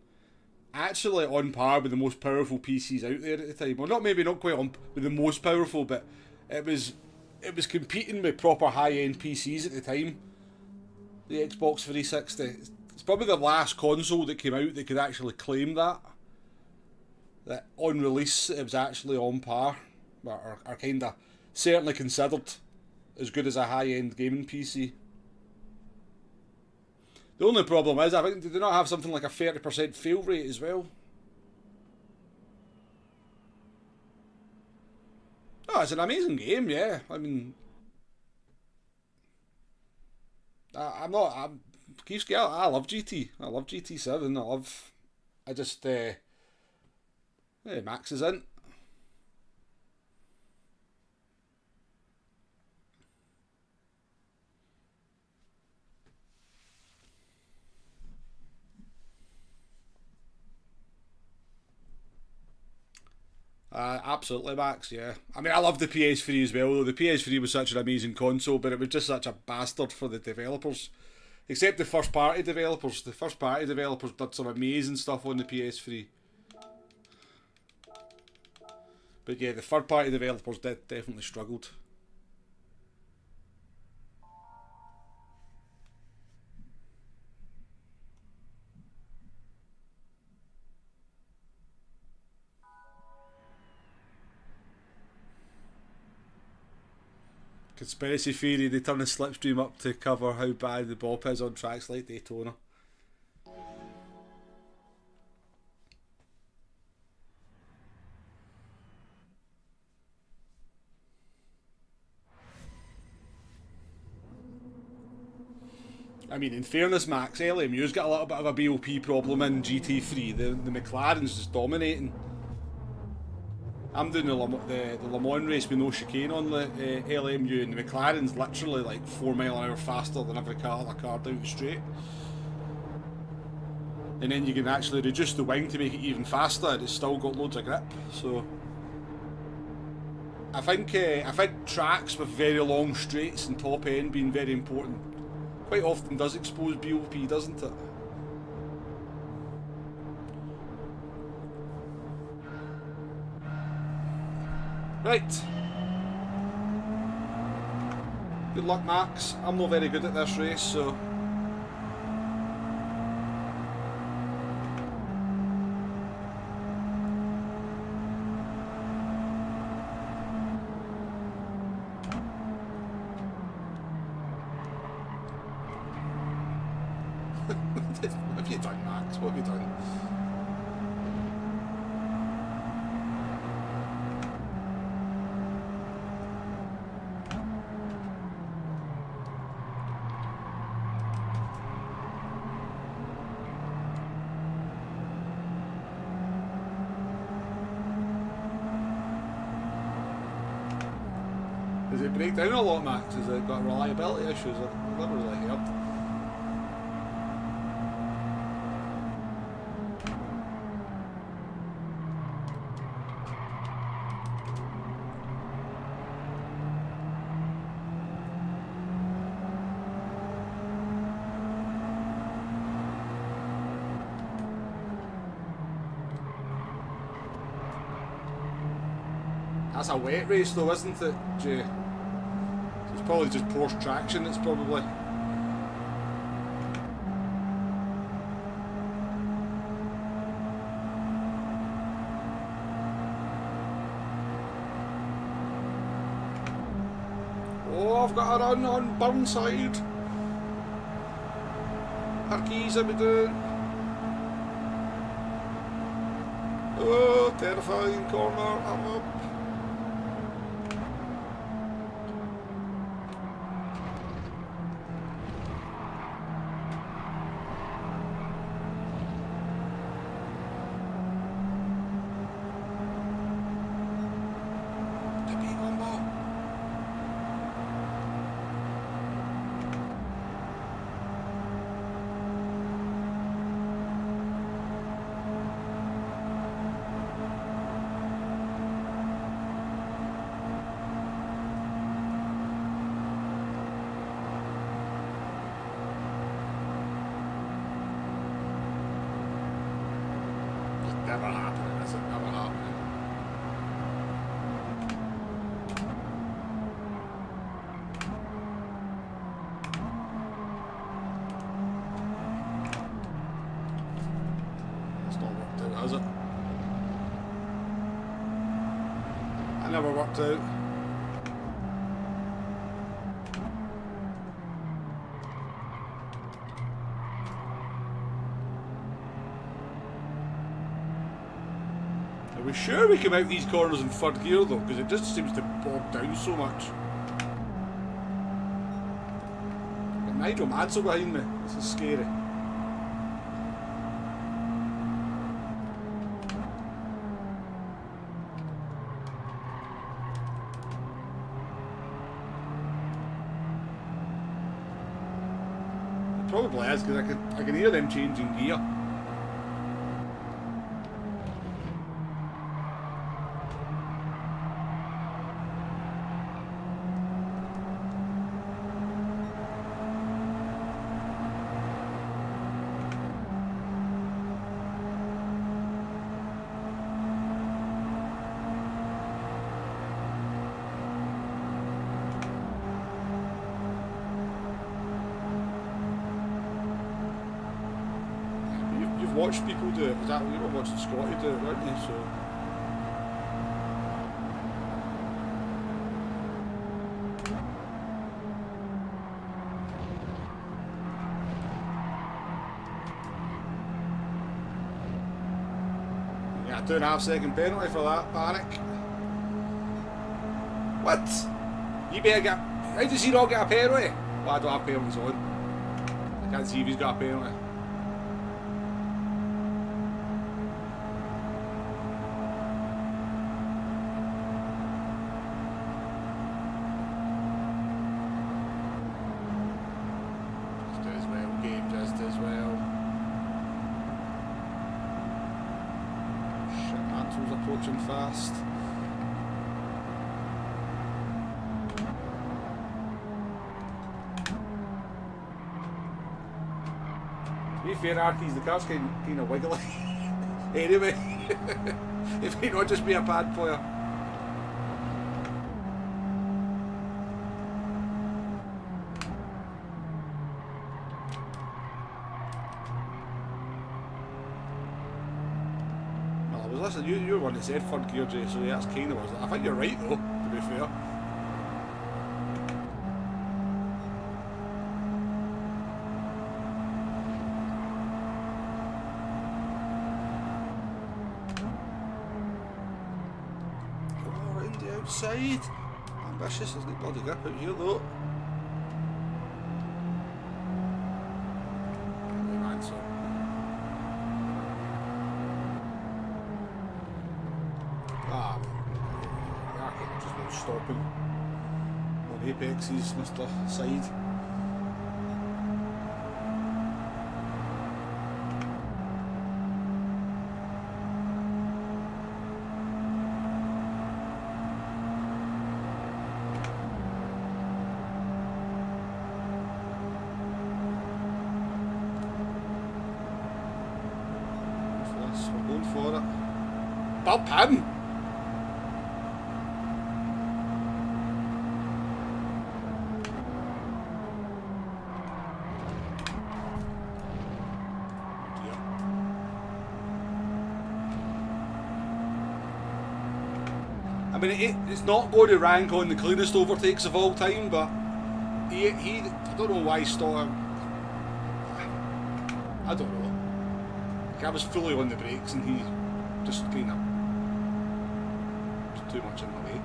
[SPEAKER 1] Actually on par with the most powerful PCs out there at the time. Well, not quite on with the most powerful, but it was competing with proper high-end PCs at the time. The Xbox 360. It's probably the last console that came out that could actually claim that. That on release it was actually on par, or kind of certainly considered as good as a high-end gaming PC. The only problem is, I think, do they not have something like a 30% fail rate as well? Oh, it's an amazing game, yeah. I mean, I'm Keith Scale, I love GT. I love GT7. Yeah, Max is in. Absolutely, Max, yeah. I mean, I love the PS3 as well, though. The PS3 was such an amazing console, but it was just such a bastard for the developers. Except the first-party developers. The first-party developers did some amazing stuff on the PS3. But yeah, the third-party developers definitely struggled. Conspiracy theory, they turn the slipstream up to cover how bad the bop is on tracks like Daytona. I mean, in fairness, Max, LMU's got a little bit of a BOP problem in GT3. The McLaren's just dominating. I'm doing the Le Mans race with no chicane on the LMU, and the McLaren's literally like 4 mile an hour faster than every car down the straight. And then you can actually reduce the wing to make it even faster, and it's still got loads of grip. So I think tracks with very long straights and top end being very important. quite often does expose BOP, doesn't it? Right. Good luck, Max. I'm not very good at this race, so... What have you done, Max? What have you done? Does it break down a lot, Max? Has it got reliability issues? I've never really heard. That's a wet race though, isn't it, Jay? So it's probably just poor traction, it's probably... Oh, I've got a run on Burnside. Herkies, I'm doing. Oh, terrifying corner, I'm up. Never happening, is it? Never happening. It's not worked out, has it? That never worked out. Are we sure we come out these corners in third gear though? Because it just seems to bog down so much. Got Nigel Mansell behind me. This is scary. It probably is because I can hear them changing gear. Watch people do it. Exactly, you were watching Scotty do it, weren't you? So yeah, 2.5 second penalty for that, Barrick. What? You better get. How does he not get a penalty? Well, I don't have penalties on. I can't see if he's got a penalty. Approaching fast. be fair, Arkies, the car's kind of wiggly. Anyway, it may not just be a pad player. Well, I was listening, you were one that said third gear, Jay, so yeah, that's kind of was. I think you're right though, to be fair. Outside. Ambitious, isn't it? Bloody grip out here though. Just not stopping on Apex's Mr. Side. We're going for it. Bump him! I mean, it's not going to rank on the cleanest overtakes of all time, but he I don't know why he stopped. I don't know. Like, I was fully on the brakes and he just kind of too much in my way.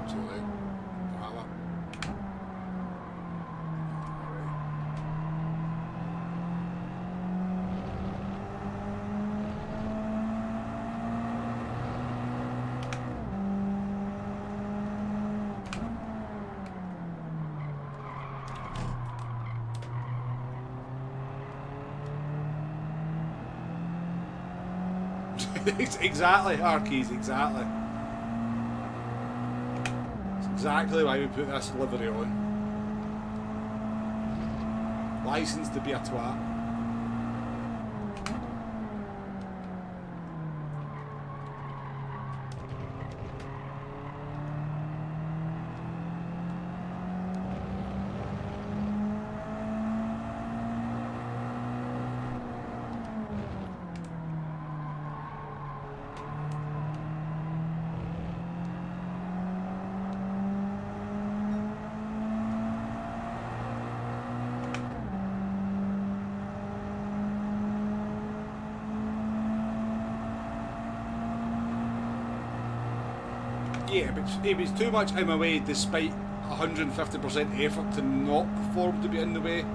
[SPEAKER 1] Too late. Exactly, Arkies, exactly. Exactly why we put this livery on. Licensed to be a twat. Yeah, but he was too much in my way despite 150% effort to not perform to be in the way. I'm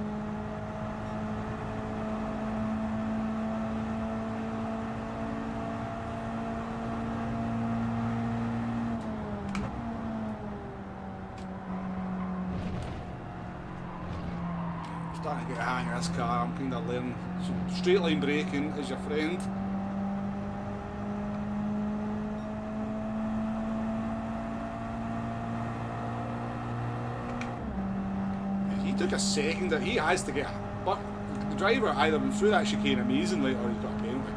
[SPEAKER 1] starting to get a hang of this car. I'm kind of learning some straight line braking is your friend. Took a second. He has to get, but the driver either went through that chicane amazingly or he's got a penalty.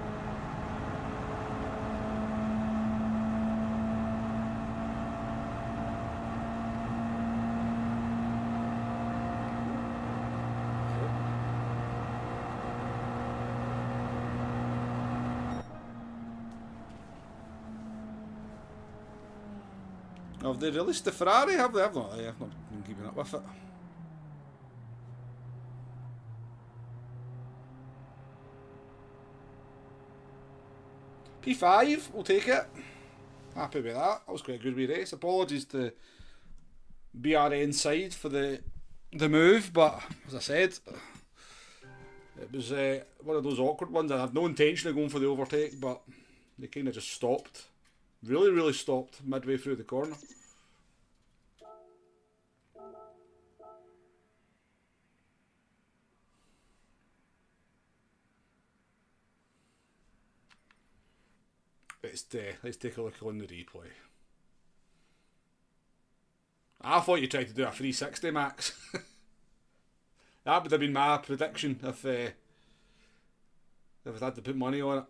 [SPEAKER 1] Have they released the Ferrari? Have they? I've not been keeping up with it. P5, we'll take it. Happy with that. That was quite a good wee race. Apologies to BRN side for the move, but as I said, it was one of those awkward ones. I had no intention of going for the overtake, but they kind of just stopped. Really stopped midway through the corner. let's take a look on the replay. I thought you tried to do a 360, Max. That would have been my prediction if I had to put money on it.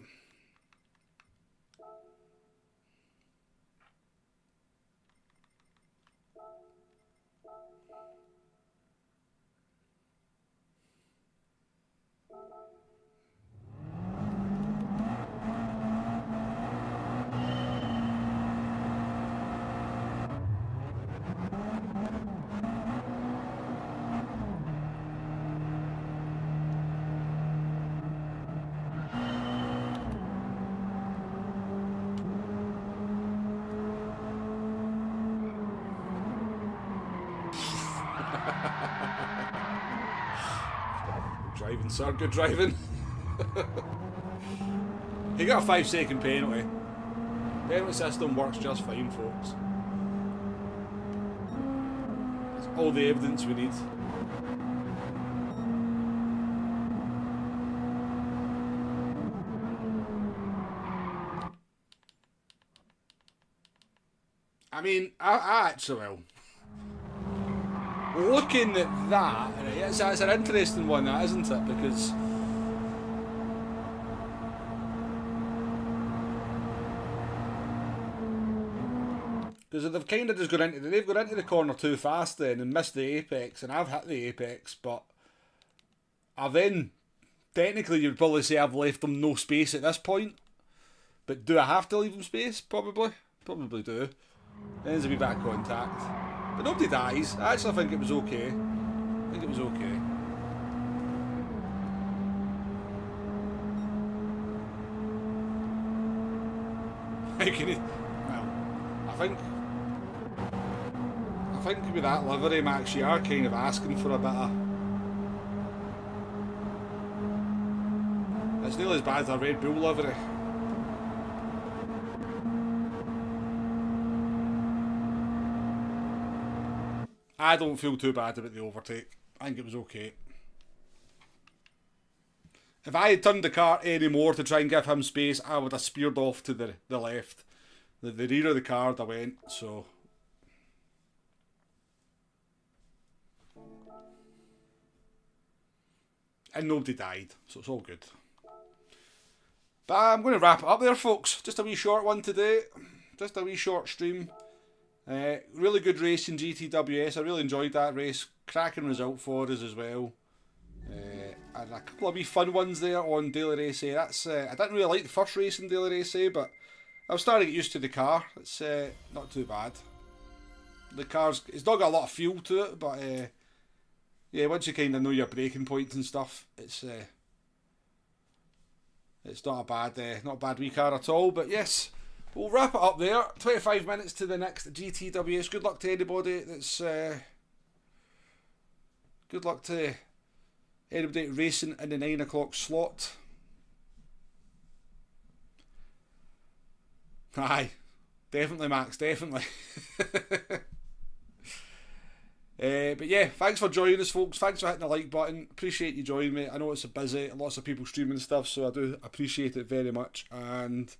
[SPEAKER 1] Driving, sir. Good driving. He got a 5-second penalty. Penalty system works just fine, folks. That's all the evidence we need. I mean, I actually will. Looking at that, right, it's an interesting one, that, isn't it? Because they've kind of just gone into the corner too fast then and missed the apex, and I've hit the apex, but I've then technically you'd probably say I've left them no space at this point. But do I have to leave them space? Probably do. Then there's a wee bit of contact. But nobody dies. I actually think it was okay. I think it was okay. Well, I think with that livery, Max, you are kind of asking for a bit of... It's nearly as bad as a Red Bull livery. I don't feel too bad about the overtake. I think it was okay. If I had turned the car any more to try and give him space, I would have speared off to the left. The rear of the car I went, so... And nobody died, so it's all good. But I'm going to wrap it up there, folks. Just a wee short one today. Just a wee short stream. Really good race in GTWS. I really enjoyed that race. Cracking result for us as well. And a couple of wee fun ones there on Daily Race A. That's I didn't really like the first race in Daily Race A, but I was starting to get used to the car. It's not too bad. The car's, it's not got a lot of feel to it, but yeah, once you kind of know your braking points and stuff, it's not a bad wee car at all. But yes, we'll wrap it up there. 25 minutes to the next GTWS. Good luck to anybody that's... good luck to anybody racing in the 9 o'clock slot. Aye, definitely, Max, definitely. But yeah, thanks for joining us, folks. Thanks for hitting the like button. Appreciate you joining me. I know it's busy, lots of people streaming stuff, so I do appreciate it very much. And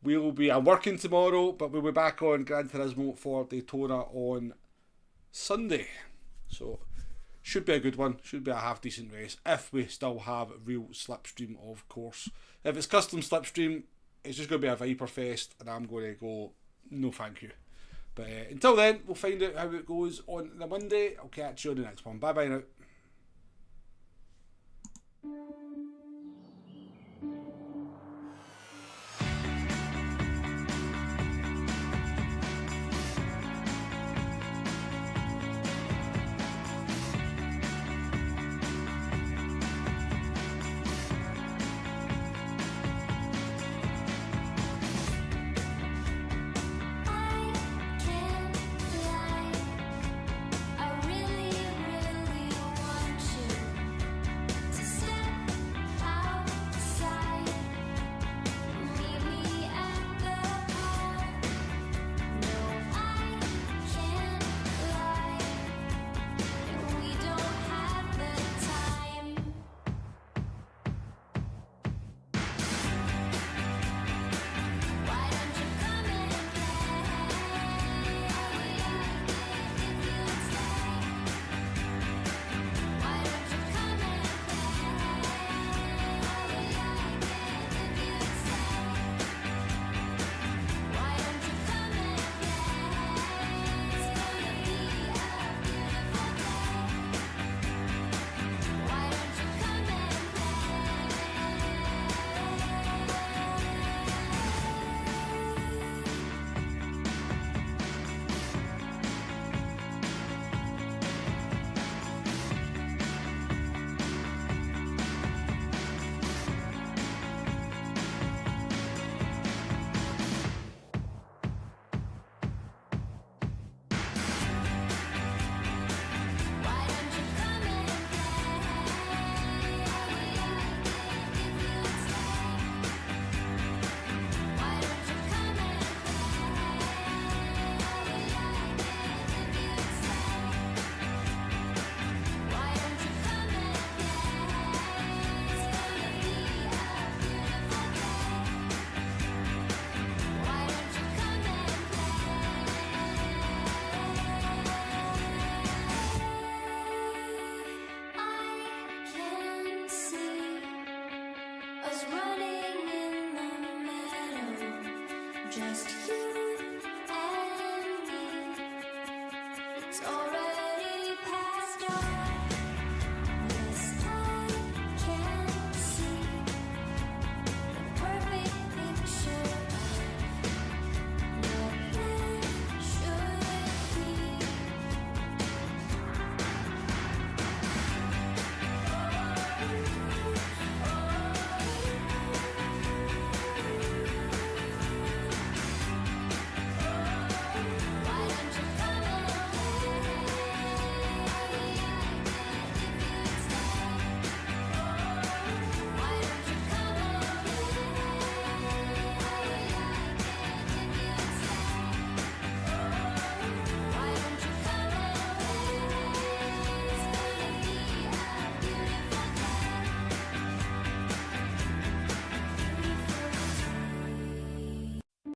[SPEAKER 1] I'm working tomorrow, but we'll be back on Gran Turismo for Daytona on Sunday. So, should be a good one. Should be a half decent race, if we still have real slipstream, of course. If it's custom slipstream, it's just going to be a Viper Fest, and I'm going to go, no thank you. But until then, we'll find out how it goes on the Monday. I'll catch you on the next one. Bye bye now.